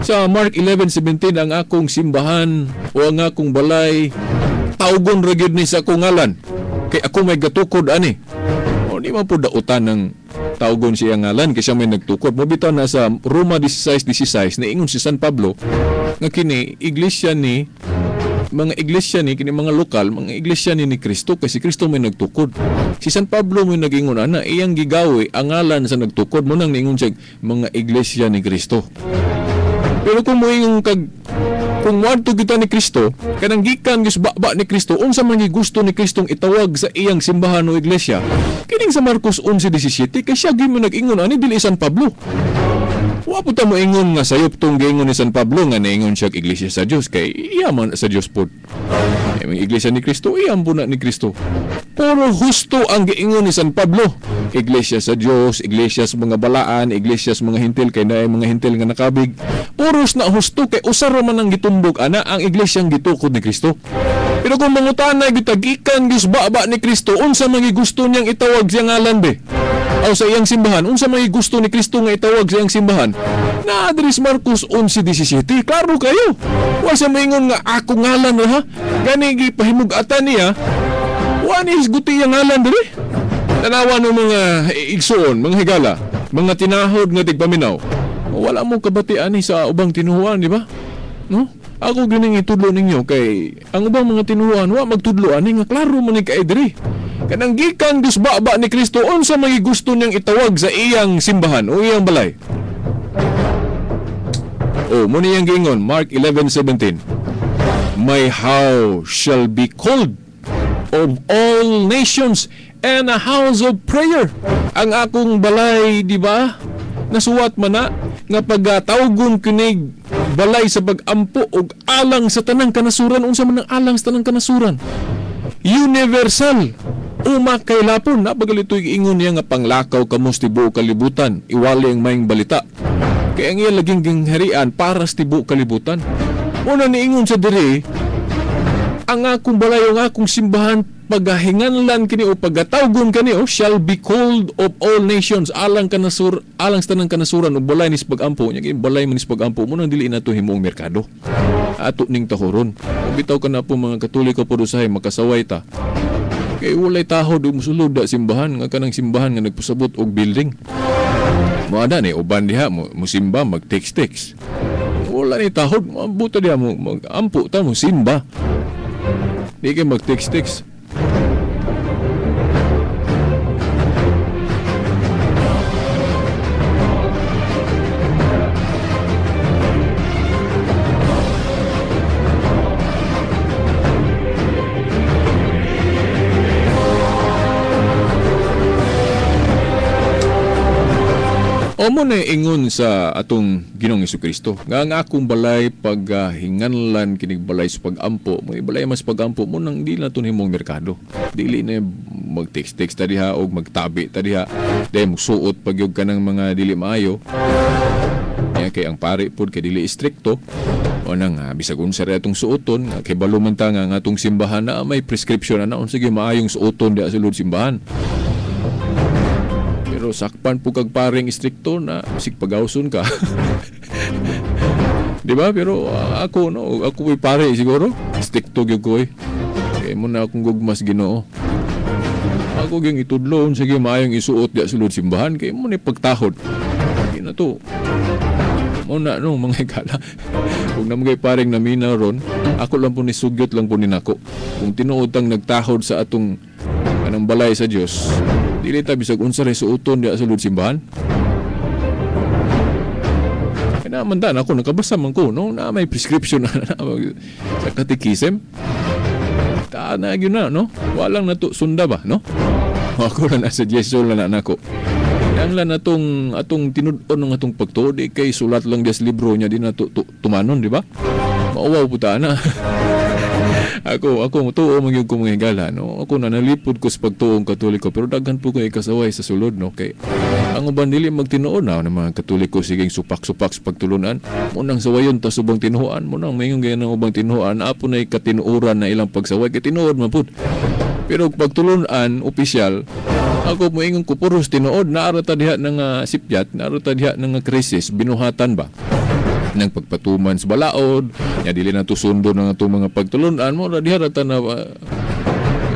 sa Mark 11:17 ang akong simbahan o ang akong balay tawgon ra gyud ni sa akong ngalan kay ako may gatukod ani. O di man po dautan ng tawgon siya ngalan kasi may nagtukod. Mabitaw na sa Roma 16:16 na ingon si San Pablo nga kini iglesia ni mga iglesia ni kini mga lokal, mga iglesia ni Kristo kasi Kristo may nagtukod. Si San Pablo may nagingon ana iyang gigawi ang ngalan sa nagtukod mo nang niingon siya mga iglesia ni Kristo. Pero kung moingon kag kung wadto kita ni Kristo, kanang gikan gis baba ni Kristo, unsa man gusto ni Kristong itawag sa iyang simbahan o iglesia? Kining sa Marcos 11:17 kay siya gyud mo nag-ingon ani dili San Pablo. Wa po ta mo ingon nga sayop tong giingon ni San Pablo nga naingon siya iglesia sa Dios kay iya man sa Dios pod. Ang iglesia ni Kristo, iyang buna ni Kristo. Puro husto ang giingon ni San Pablo. Iglesia sa Dios, iglesia sa mga balaan, iglesia sa mga hintil kay naay mga hintil nga nakabig. Puros na husto kay usar man ang gitumbog ana ang iglesyang gitukod ni Kristo. Pero kung mangutanay gitagikan gis baba ni Kristo, unsa man gusto niyang itawag siya ngalan be? O sa iyang simbahan, unsa man gusto ni Kristo nga itawag sa iyang simbahan? Na Adres Marcos 11:17, klaro kayo. Wa sa maingon nga ako ngalan ra ha. Gani gipahimug-atan niya. Wa ni hisguti yang ngalan diri. Tanawa ng mga igsoon, mga higala, mga tinahod nga tigpaminaw. Wala mo kabatian ni sa ubang tinuhuan, di ba? No? Ako ganing itudlo ninyo kay ang ubang mga tinuhuan wa magtudloan nga klaro man ni kay diri. Kanang gikan dis baba ni Kristo unsa may gusto niyang itawag sa iyang simbahan o iyang balay. Oh, mo niyang giingon Mark 11:17. My house shall be called of all nations and a house of prayer. Ang akong balay, di ba? Nasuwat man na nga pagtawgon kinig balay sa pag-ampo og alang sa tanang kanasuran. Unsa man ang alang sa tanang kanasuran? Universal. Uma kay lapon na pagalitoy ingon niya nga panglakaw kamos tibuok kalibutan. Iwali ang maing balita. Kaya ang iya laging gingharian para sa tibuok kalibutan. Una niingon sa diri, ang akong balay, ang akong simbahan, pagahinganlan kini o pagatawgon kani o shall be called of all nations, alang sa tanang kanasuran o balay nis pagampo nya balay manis pagampo mo nang dili nato himuong merkado ato ning tahoron. Bitaw ka na po mga Katoliko po usahay makasaway ta kay walay tahod og musulod da simbahan nga kanang simbahan nga nagpasabot og building mo ada ni uban diha mo simba mag text wala ni tahod mabuta diha mo magampo ta mo simba di kay mag text. O mo na ingon sa atong Ginoong Jesucristo nga ang akong balay paghinganlan kinig balay sa pagampo mo balay mas pagampo mo nang dili naton himong merkado dili na mag-text ta diha og magtabi ta diha dahil musuot pagyog ka ng mga dili maayo ya kay ang pare pod kay dili istrikto o nang bisag unsa ra atong suoton kay balo man ta nga ang atong simbahan na may prescription na sige maayong suoton diha sa sulod simbahan. Pero sakpan po kag paring istrikto na sig pagawson ka. Di ba? Pero ako ay pare siguro. Istrikto gyud ko eh. Kaya mo na akong gugmas Ginoo. Ako gyud itudlon sige maayong isuot diha sulod simbahan kay mo ni pagtahod. Di na to. Mo na no mga ikala. Kung namagay paring namina ron, ako lang po ni sugyot lang po ni nako. Kung tinuod tang nagtahod sa atong anang balay sa Dios. Dili ta bisag unsa ray suoton diha sa sulod simbahan. Kaya naman dan ako nakabasa man ko no na may prescription na sa katekism. Ta na gyud na no. Walang nato sunda ba no? Ako na sa Yesu lang na nako. Ang lan atong tinud-on ng atong pagtuo di kay sulat lang des libro niya di na tumanon di ba? Mauwaw puta na. Ako tuo man gyud ko mga higala no. Ako na nalipod ko sa pagtuong Katoliko pero daghan po ko kasaway sa sulod no kay ang uban dili magtinuod na ng mga Katoliko siging supak-supak sa pagtulunan mo nang sawayon ta subang tinuhuan mo nang mayon gaya ng ubang tinuhuan apo na katinuoran na ilang pagsaway kay tinuod man pud pero pagtulunan opisyal ako moingon ko puros tinuod naara ta diha ng sipyat naara ta diha ng krisis binuhatan ba ng pagpatuman sa balaod nya dili na to sundo ng atong mga pagtulunan mo diha ta na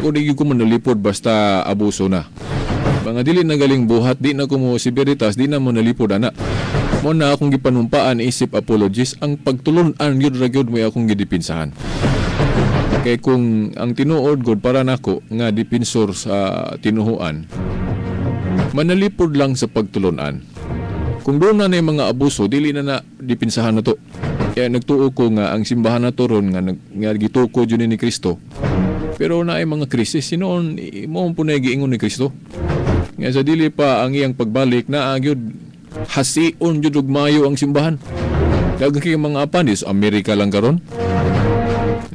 kung di ko man nalipod basta abuso na mga dili na galing buhat di na ko mo siberitas di na mo nalipod ana mo na akong gipanumpaan isip apologies ang pagtulunan gyud ra gyud may akong gidipinsahan kay kung ang tinuod gud para nako nga depinsor sa tinuhuan manalipod lang sa pagtulunan. Kung doon na mga abuso, dili na dipinsahan na to. Kaya nagtuo ko nga ang simbahan na to ron nga gituko dyan ni Kristo. Pero na ay mga krisis, sinoon mo po na giingon ni Kristo. Nga sa dili pa ang iyang pagbalik na agyod hasiun jud og mayo ang simbahan. Daghang kay mga apanis, Amerika lang karon.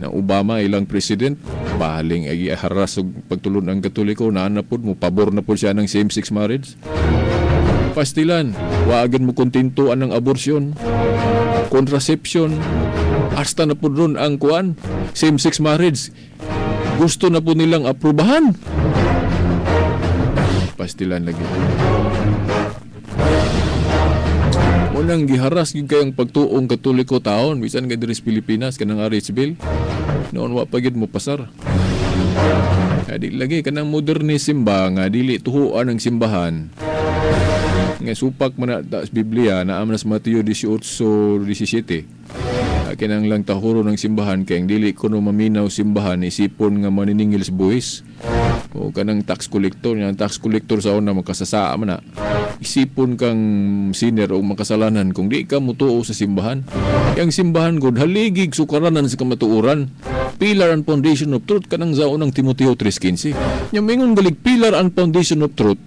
Na Obama ilang president, bahaling ay haras og pagtulon ang Katoliko na napod mo pabor na po siya ng same-sex marriage. Pastilan, waagan mo kontintuan ng abortion, contraception, hasta na po ron ang kuan, same-sex marriage. Gusto na po nilang aprubahan. Pastilan lagi. Unang giharas yung kayang pagtuong Katoliko taon, bisan nga diri sa Pilipinas, kanang Arich Bill, noon wa pagid mo pasar. Di lagi kanang modernism ba nga dili tuhuan ang simbahan. Nga supak man na sa Biblia na amnas Mateo 18:17 kinang lang tahuro ng simbahan kay ang dili kuno maminaw simbahan isipon nga maniningil sa buhis o kanang tax collector sa una makasasaa man na isipon kang sinner o makasalanan kung di ka mutuo sa simbahan. Yang simbahan gud haligig sukaranan sa kamatuoran pillar and foundation of truth kanang sa unang Timoteo 3:15. Nya mingon galig pillar and foundation of truth.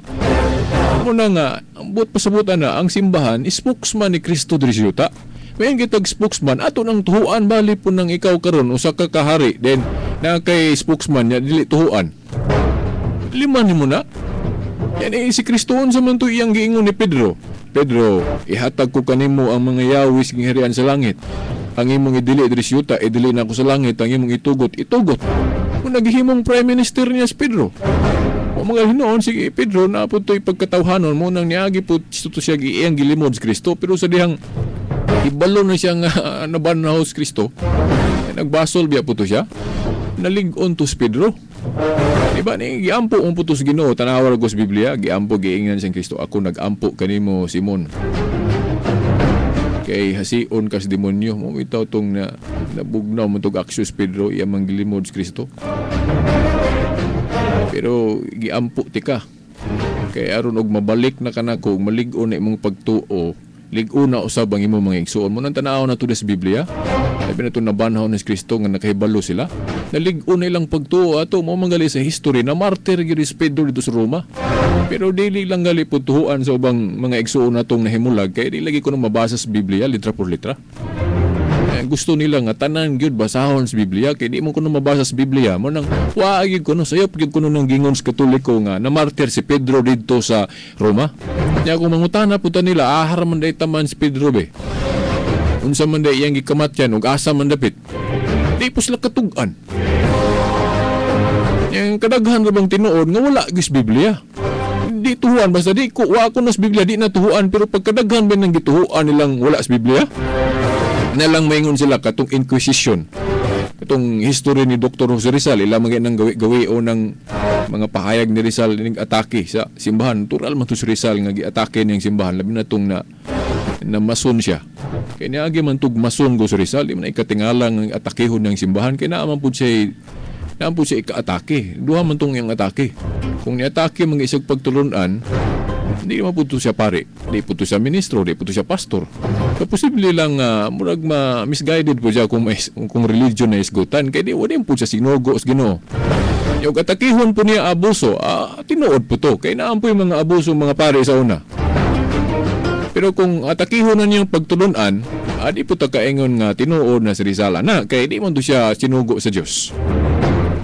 Muna nga, buot pasabutan na ang simbahan spokesman ni Kristo diri sa yuta. Mayon kitag spokesman ato nang tuhuan bali po nang ikaw karon usa ka kahari then na kay spokesman nya dili tuhuan. Lima nimo na. Yan si Kristoon sa man to iyang giingon ni Pedro. Pedro, ihatag ko kanimo ang mga yawis ng harian sa langit. Ang imong idili diri sa yuta, idili na ako sa langit. Ang imong itugot, itugot. Kung naghihimong prime minister niya si Pedro. O mga hinoon, sige Pedro, na po ito'y pagkatawhanon mo nang niagi po ito siya iyang gilimod si Kristo. Pero sa dihang ibalo na siyang nabanaw si Kristo, nagbasol biya po ito siya. Nalig-on to si Pedro. Diba ni giampo ang putos Ginoo tanawar ko sa Biblia giampo giingan siyang Kristo ako nagampo kanimo Simon kay hasion kas demonyo mo itaw tong na nabugnaw mo tog Axios Pedro iya manggilimod sa Kristo pero giampo tika kay aron og mabalik na kanako malig-on na imong pagtuo lig-on na usab ang imong mga igsuon mo nang tanaw na to sa Biblia sabi na ito nabanhaw ni Kristo nga nakahibalo sila nalig-on na ilang pagtuo ato mo manggali sa history na martyr gyud si Pedro dito sa Roma pero dili lang gali putuhan sa ubang mga igsuon natong nahimulag kay di lagi ko na mabasa sa Biblia litra por litra gusto nila nga tanan gyud basahon sa Biblia kay di mo kuno mabasa sa Biblia mo nang waagi kuno sayop gyud kuno nang gingon sa Katoliko nga na martyr si Pedro dito sa Roma nya kung mangutana puta nila ahar man day taman si Pedro be unsa man day iyang gikamatyan ug asa man dapit di po sila katugan yang kadaghan ra bang tinuod nga wala gis Biblia di tuhuan basta di ko wa ko nas Biblia di na tuhuan pero pagkadaghan ben nang gituhuan nilang wala sa Biblia na lang maingon sila katong Inquisition katong history ni Dr. Jose Rizal ila mga nang gawi o ng mga pahayag ni Rizal ning atake sa simbahan tural man to si Rizal nga giatake niyang simbahan labi na tong na mason siya kay niagi man tug mason go si Rizal di man ikatingala nga atakehon ng simbahan kay naaman pud siya ika-atake duha man tong yang atake kung ni-atake mga isang pagtulunan hindi naman po siya pare hindi po siya ministro, hindi po siya pastor posible lang murag misguided po siya kung religion na isgutan kaya di wala po siya sinugo sa Ginoo yung atakihon po niya abuso tinuod po to kaya naan po yung mga abuso mga pare sa una pero kung atakihon na niyang pagtulunan di po ta kaingon nga tinuod na si Rizal na kaya di man to siya sinugo sa Dios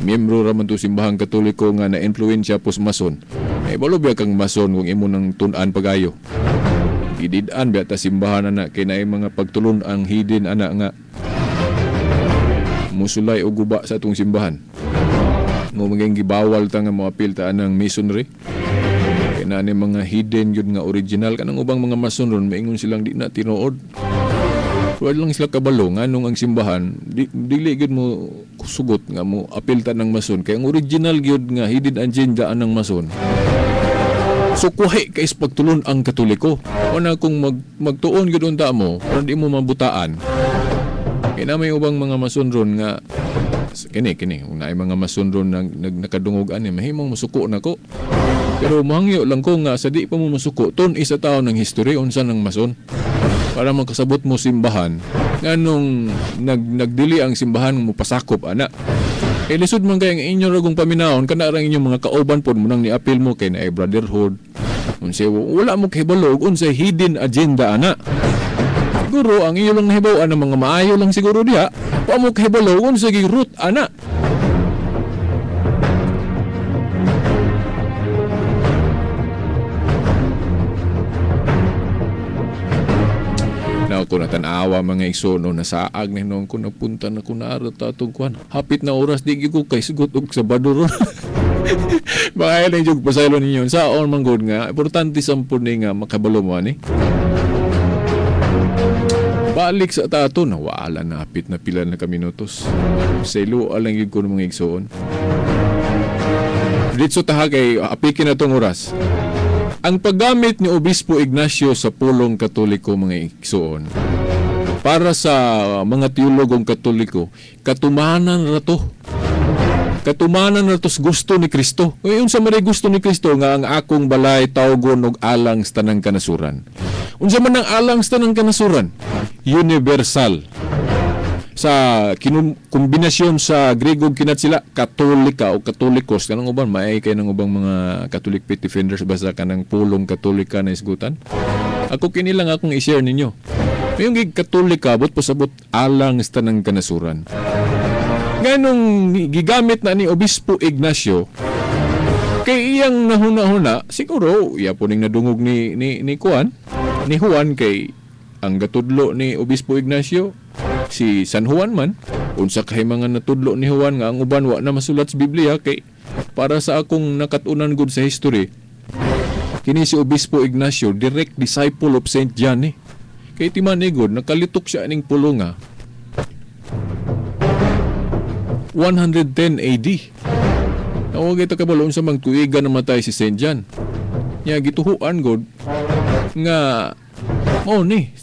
miyembro raman to simbahang Katoliko nga na-influensya po sa mason ay balo biya kang mason kung imo nang tun-an pagayo idid-an biya ta simbahan ana kay naay mga pagtulon ang hidden ana nga musulay og guba sa atong simbahan mo maging gibawal ta nga moapil ta anang masonry kay na ni mga hidden yun nga original kanang ubang mga mason ron maingon silang di na tinuod wala lang sila kabalo nga nung ang simbahan dili gyud mo sugot nga mo apil ta ng mason kay ang original gyud nga hidden agenda anang mason so kuhay kay pagtulon ang Katoliko una kung magtuon gyud unta mo para di mo mabutaan kay na may ubang mga mason ron nga kini kung naay mga mason ron nakadungog ani mahimong musuko nako pero mahangyo lang ko nga sa di pa mo masuko ton isa taon ng history unsa ng mason para makasabot mo simbahan nga nung nagdili ang simbahan mo pasakop ana kay lisod man kay ang inyo ragong paminawon kana ra inyong mga kauban pod mo nang niapil mo kay naay brotherhood unsay wala mo kahibalo og unsay hidden agenda ana siguro ang iyo lang nahibaw-an ng mga maayo lang siguro diha wa mo kahibalo unsay root ana na ako natanawa mga igsoon na saag na noon ko nagpunta na ko naarot atong kuan hapit na oras di ko kay sugot og Sabado ron mga ilang jug pasaylo ninyo sa on man god nga importante sampun ni nga makabalo mo ani balik sa tato na wala na hapit na pila na ka minutos saylo alang gyud ko mga igsoon ditso taha kay apikin na tong oras. Ang paggamit ni Obispo Ignacio sa pulong Katoliko mga igsoon para sa mga teologong Katoliko katumanan rato gusto ni Kristo ngayon sa maray gusto ni Kristo nga ang akong balay tawgon og alang sa tanang kanasuran unsa man ang alang sa tanang kanasuran universal sa kombinasyon sa Grego kinat sila Katolika o Katolikos kanang uban maay kay nang ubang mga Catholic faith defenders basta kanang pulong Katolika na isgutan. Ako kini lang akong i-share ninyo. Mayong gig Katolika bot pasabot alang sa tanang kanasuran. Ganong gigamit na ni Obispo Ignacio kay iyang nahuna-huna siguro iya po ning nadungog ni Juan kay ang gatudlo ni Obispo Ignacio si San Juan man unsa kay mga natudlo ni Juan nga ang uban wa na masulat sa Biblia kay para sa akong nakatunan gud sa history kini si Obispo Ignacio direct disciple of Saint John kay timanigod nakalitok siya ning pulonga 110 AD. Nawag ito kabalo sa mga tuiga namatay si Saint John. Nya gituhuan god nga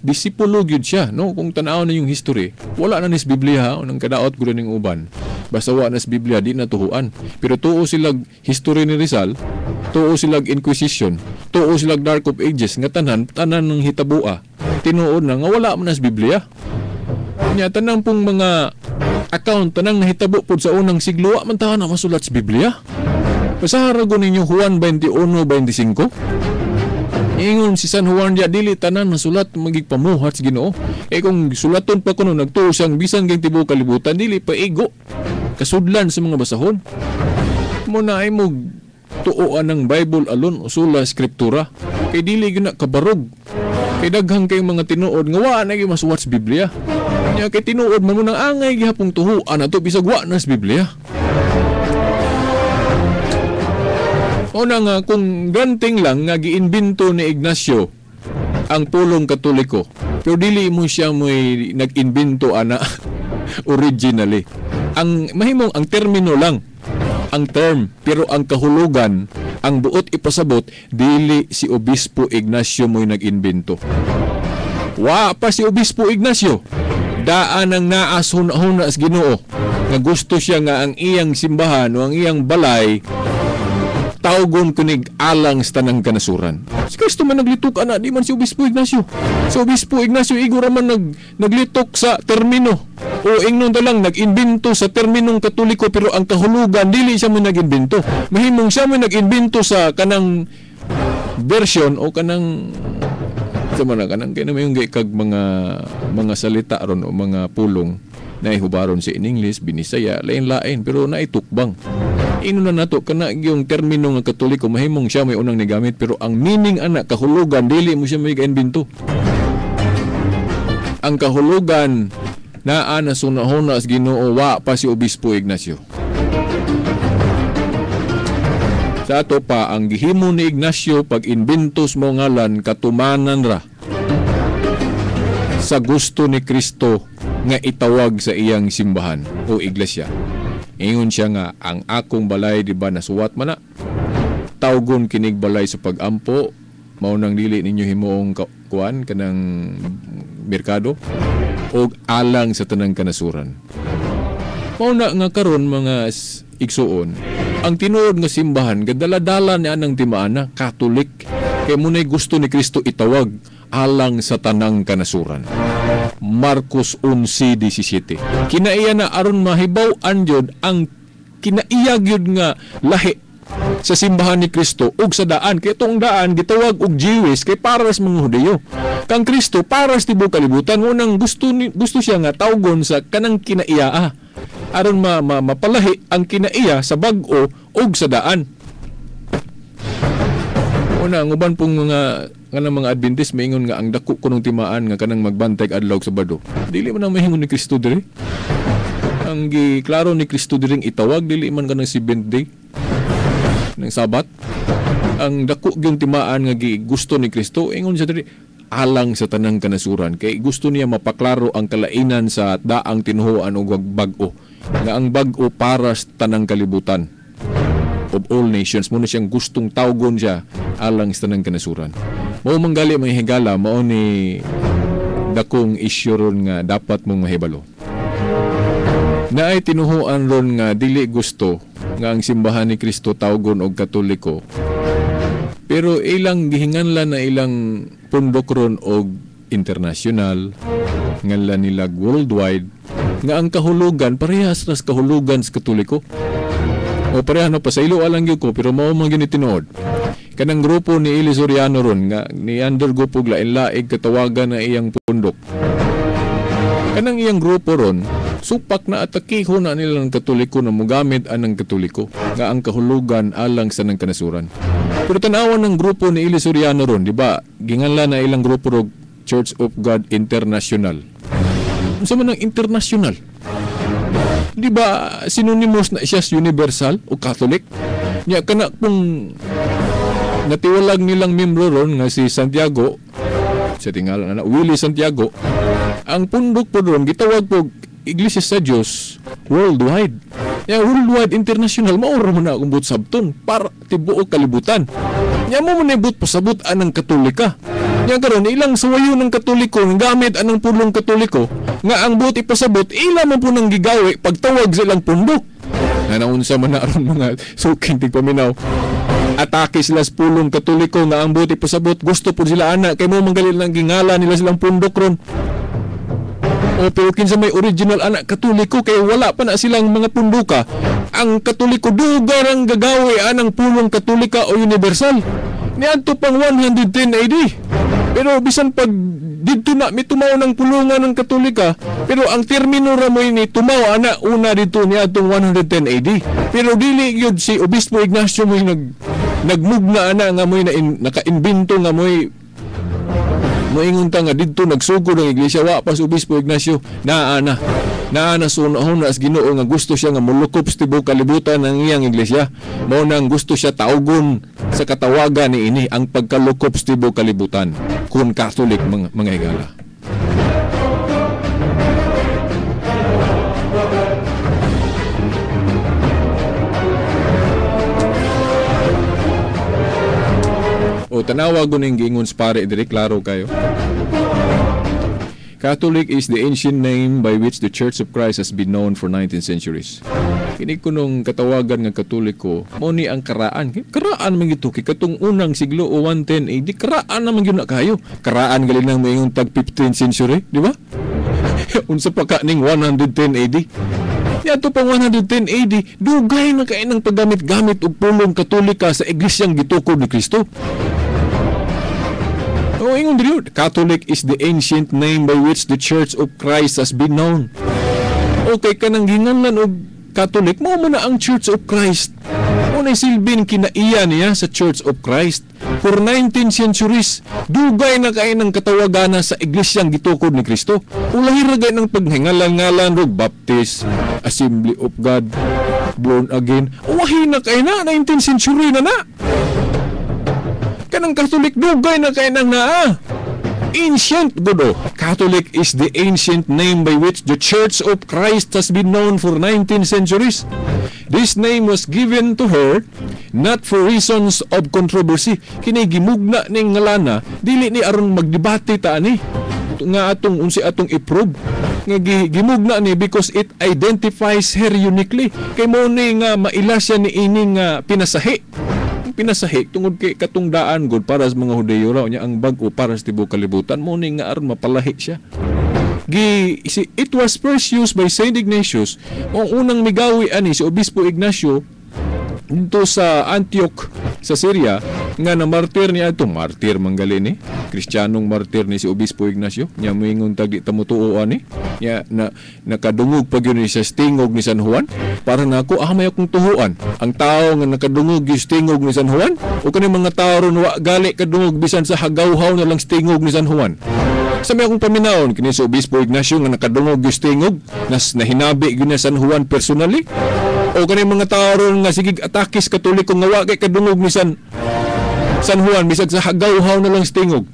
disipulo gyud siya no kung tan-aw na yung history. Wala na nis Biblia nang kadaot gud ning uban. Basta wa na sa Biblia di na tuhuan. Pero tuo sila history ni Rizal, tuo sila Inquisition, tuo sila Dark of Ages nga tanan ng hitabua. Tinuod na nga wala man na sa Biblia. Nya tanang pong mga account tanang nahitabo pod sa unang siglo wa man tahan na masulat sa Biblia. Pasahara gud ninyo Juan 21:25. Ingon si San Juan dia dili tanan masulat magigpamuhat sa Ginoo. Kung sulaton pa kuno nagtuo siyang bisan kang tibuok kalibutan dili pa igo kasudlan sa mga basahon. Mo na ay mo tuoan ng Bible alon usula skriptura. Kay dili gyud na kabarog. Kay daghang kay mga tinuod nga wa na gyud masulat sa Biblia. Nya kay tinuod man mo nang angay gihapong tuhuan ato bisag wa na sa Biblia. O na nga kung granting lang nga giimbento ni Ignacio ang pulong Katoliko pero dili mo siya mo'y nag-imbento ana originally. Ang mahimong ang termino lang ang term pero ang kahulugan ang buot ipasabot dili si Obispo Ignacio mo'y nag-imbento. Wa pa si Obispo Ignacio daan ang naas huna-huna sa Ginoo nga gusto siya nga ang iyang simbahan o ang iyang balay tawgon kunig alang sa tanang kanasuran. Si Kristo man naglitok ana di man si Obispo Ignacio. Si Obispo Ignacio igo ra man naglitok sa termino o ingnon ta lang nag-imbento sa terminong Katoliko pero ang kahulugan dili siya mo nag-imbento. Mahimong siya mo nag-imbento sa kanang version o kanang kanang kay na mayong kag mga salita ron o mga pulong na ihubaron sa in English, Binisaya, lain-lain pero naitukbang. Ino na nato kana yung termino nga Katoliko mahimong siya may unang nigamit pero ang meaning ana kahulugan dili mo siya may gainbento. Ang kahulugan naa na sunahon sa Ginoo wa pa si Obispo Ignacio. Sa ato pa ang gihimo ni Ignacio pag inbentos mo ngalan katumanan ra sa gusto ni Kristo nga itawag sa iyang simbahan o iglesia. Ingon siya nga ang akong balay di ba nasuwat man na tawgon kinig balay sa pagampo mao nang dili ninyo himuong kuan kanang merkado o alang sa tanang kanasuran. Mao na nga karon mga igsuon ang tinuod nga simbahan gadala-dala ni anang timaana Katolik kay munay gusto ni Kristo itawag alang sa tanang kanasuran. Marcos 11:17. Kinaiya na aron mahibaw-an jud ang kinaiya gyud nga lahi sa simbahan ni Kristo ug sa daan kay tong daan gitawag og Jewish kay para sa mga Hudiyo. Kang Kristo para sa tibuok kalibutan unang gusto siya nga tawgon sa kanang kinaiya aron mapalahi ang kinaiya sa bag-o ug sa daan. Una ang uban pong mga Adventist maingon nga ang dako kunong timaan nga kanang magbantay adlaw sa Sabado. Dili man ang mahingon ni Kristo diri. Ang giklaro ni Kristo diring itawag dili man kanang 7th day ng Sabat. Ang dako gyung timaan nga gusto ni Kristo ingon siya diri alang sa tanang kanasuran kay gusto niya mapaklaro ang kalainan sa daang tinuhuan og bag-o nga ang bag-o para sa tanang kalibutan of all nations mo na siyang gustong tawgon siya alang sa tanang kanasuran. Mao manggali may higala mao ni dakong issue ron nga dapat mong mahibalo. Na ay tinuhuan ron nga dili gusto nga ang simbahan ni Kristo tawgon og Katoliko. Pero ilang gihinganlan na ilang pundok ron og international nganlan nila worldwide nga ang kahulugan parehas ras kahulugan sa Katoliko. O pareha no pasaylo alang gyud ko pero mao man gyud ni tinuod. Kanang grupo ni Eli Soriano ron nga ni undergo pug lain-laig katawagan na iyang pundok. Kanang iyang grupo ron supak na atakiho na nila ng Katoliko na mogamit anang Katoliko nga ang kahulugan alang sa nang kanasuran. Pero tanawan ng grupo ni Eli Soriano ron, di ba? Ginganlan na ilang grupo ro Church of God International. Unsa man ang international? Di ba synonymous na siya universal o Catholic? Nya kana kung natiwalag nilang membro ron nga si Santiago, sa tingalan na Willie Santiago, ang pundok po ron gitawag po Iglesia sa Dios worldwide. Ya worldwide international maura mo na umbot sabton para tibuok kalibutan. Nya mo manibot pasabot anang Katolika. Nya karon ilang suwayo ng Katoliko gamit anang pulong Katoliko nga ang buti pasabot ila man po nang gigawi pagtawag sa ilang pundok. Naunsa man na aron mga suking tigpaminaw. Atake sila sa pulong Katoliko nga ang buti pasabot gusto po sila ana kay mo manggalil lang gingala nila silang pundok ron. O pero kinsa may original anak Katoliko kay wala pa na silang mga punduka. Ang Katoliko dugar ang gagawi anang pulong Katolika o universal. Niadto pang 110 AD. Pero bisan pag didto na may tumaw ng pulungan ng Katolika, pero ang termino ra mo ini tumaw ana una dito niadtong 110 AD. Pero dili gyud si Obispo Ignacio mo nagmugna ana nga moy naka-imbento nga moy moingon ta nga didto nagsugo ng iglesia wa pa si Obispo Ignacio naana sunahon as Ginoo nga gusto siya nga mulukop sa tibuok kalibutan ng iyang iglesia. Mao nang gusto siya taugon sa katawagan ni ini ang pagkalukop sa tibuok kalibutan kun Catholic mga higala. O tanawa ko ning giingon sa pare diri klaro kayo. Catholic is the ancient name by which the Church of Christ has been known for 19 centuries. Kini kunong katawagan nga Katoliko, mao ni ang karaan. Karaan man gito kay katong unang siglo o 110 AD, karaan naman gyud na kayo. Karaan gali nang mayong tag 15th century, di ba? Unsa pa ka ning 110 AD? Yato pang 110 AD, dugay na kay nang paggamit-gamit og pulong Katolika sa iglesyang gitukod ni Kristo. O ingon diri, Catholic is the ancient name by which the Church of Christ has been known. Okay kanang ginganlan og Catholic, mao man na ang Church of Christ. Unay silbin kinaiya niya sa Church of Christ for 19 centuries. Dugay na kay ng katawagana sa iglesyang gitukod ni Kristo. Ulahi ra gay ng paghingalan-ngalan og Baptist, Assembly of God, Born Again. Uwahi na kay na 19th century na. Kanang Catholic dugay na kay nang naa. Ancient godo. Catholic is the ancient name by which the Church of Christ has been known for 19 centuries. This name was given to her not for reasons of controversy. Kini gimugna ning ngalana dili ni aron magdebate ta ani nga atong unsi atong i-prove nga gimugna ni because it identifies her uniquely. Kay mo ni nga maila siya ni ini nga pinasahi tungod kay katungdaan gud para sa mga Hudiyo raw niya ang bag-o para sa tibuok kalibutan mo ni nga aron mapalahi siya. It was first used by Saint Ignatius. Ang unang migawi ani si Obispo Ignacio dito sa Antioch sa Syria nga na martir niya ito, martir manggali ni Kristiyanong martir ni si Obispo Ignacio nya moingon tag di tamutuo ani nya na nakadungog pag yun sa stingog ni San Juan para nako may akong tuhuan ang tao nga nakadungog yung stingog ni San Juan o kani mga tao ron wa gali kadungog bisan sa hagawhaw na lang stingog ni San Juan. Sa may akong paminawon kini si Obispo Ignacio nga nakadungog yung stingog nas nahinabi gyud ni San Juan personally o kani mga tao ron nga sigig atakis Katoliko nga wa kay kadungog ni San Juan bisag sa hagawhaw na lang stingog.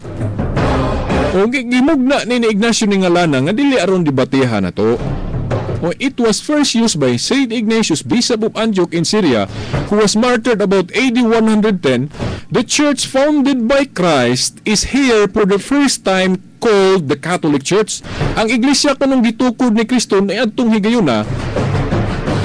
O gimugna ni Ignacio ni ngalana nga dili aron debatehan nato. O it was first used by Saint Ignatius, Bishop of Antioch in Syria, who was martyred about AD 110. The church founded by Christ is here for the first time called the Catholic Church. Ang iglesia kanang gitukod ni Kristo niadtong higayuna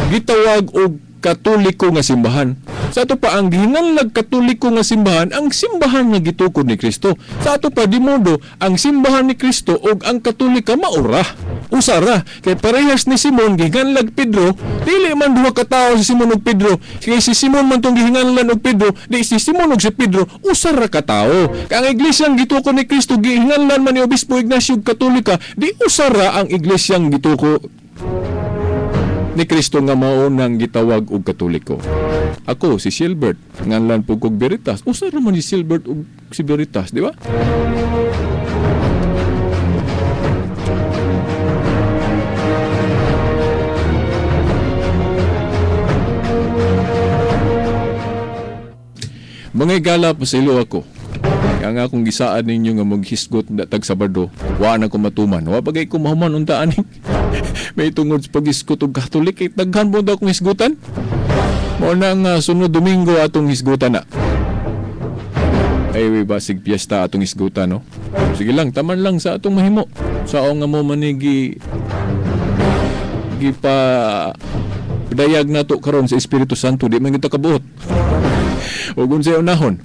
gitawag og Katoliko nga simbahan. Sa ato pa ang hinganlag Katoliko nga simbahan, ang simbahan nga gitukod ni Kristo. Sa ato pa di modo ang simbahan ni Kristo ug ang Katolika maura. usara. Kay parehas ni Simon gihinganlan Pedro, dili man duha ka tawo si Simon ug Pedro. Kay si Simon man tong gihinganlan og Pedro, di si Simon ug si Pedro usara ka tawo. Kay ang iglesyang gituko ni Kristo gihinganlan man ni Obispo Ignacio Katolika, di usara ang iglesyang gituko ni Kristo nga mao nang gitawag og Katoliko. Ako si Silbert, nganlan po kog Veritas. Usara man si Silbert ug si Veritas, di ba? Mga igala, pasilo ako. Kaya nga akong gisaan ninyo nga maghisgot na tag Sabado, wa na ko matuman. Wa bagay ko mahuman untaan eh. May tungod sa pag-hisgot og Katolik, kay taghan mo daw akong hisgutan. Mo na nga sunod Domingo atong hisgutan na. Ay, basig piyesta atong hisgutan, no? Sige lang, taman lang sa atong mahimo. Sao nga mo manigi gipa dayag na to karon sa Espiritu Santo, di man kita kabuot. O kung sa unahon,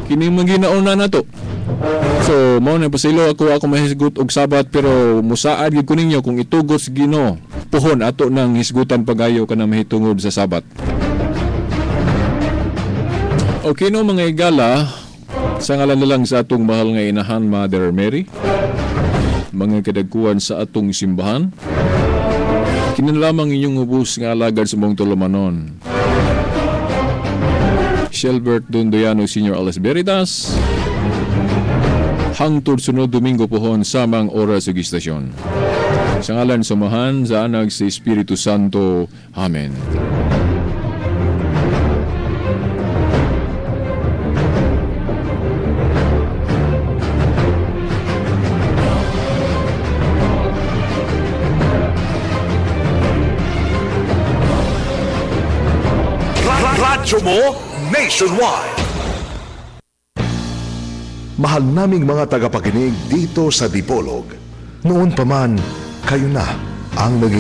kini man ginauna na to. So, mo na pasilo ako mahisgot og Sabat, pero musaad gid ko ninyo kung itugot sa Ginoo, puhon ato nang hisgutan pagayo kana mahitungod sa Sabat. Okay no mga igala, sa ngalan na lang sa atong mahal nga inahan Mother Mary, mga kadagkuhan sa atong simbahan, kinalaman inyong ubos nga alagad sa mong tulumanon. Shelbert Dondoyano Sr. Alas Veritas, hangtod sunod Domingo pohon samang oras ug istasyon. Sa ngalan samahan sa Anak sa Espiritu Santo. Amen. Radyo mo nationwide. Mahal naming mga tagapakinig dito sa Dipolog. Noon pa man, kayo na ang naging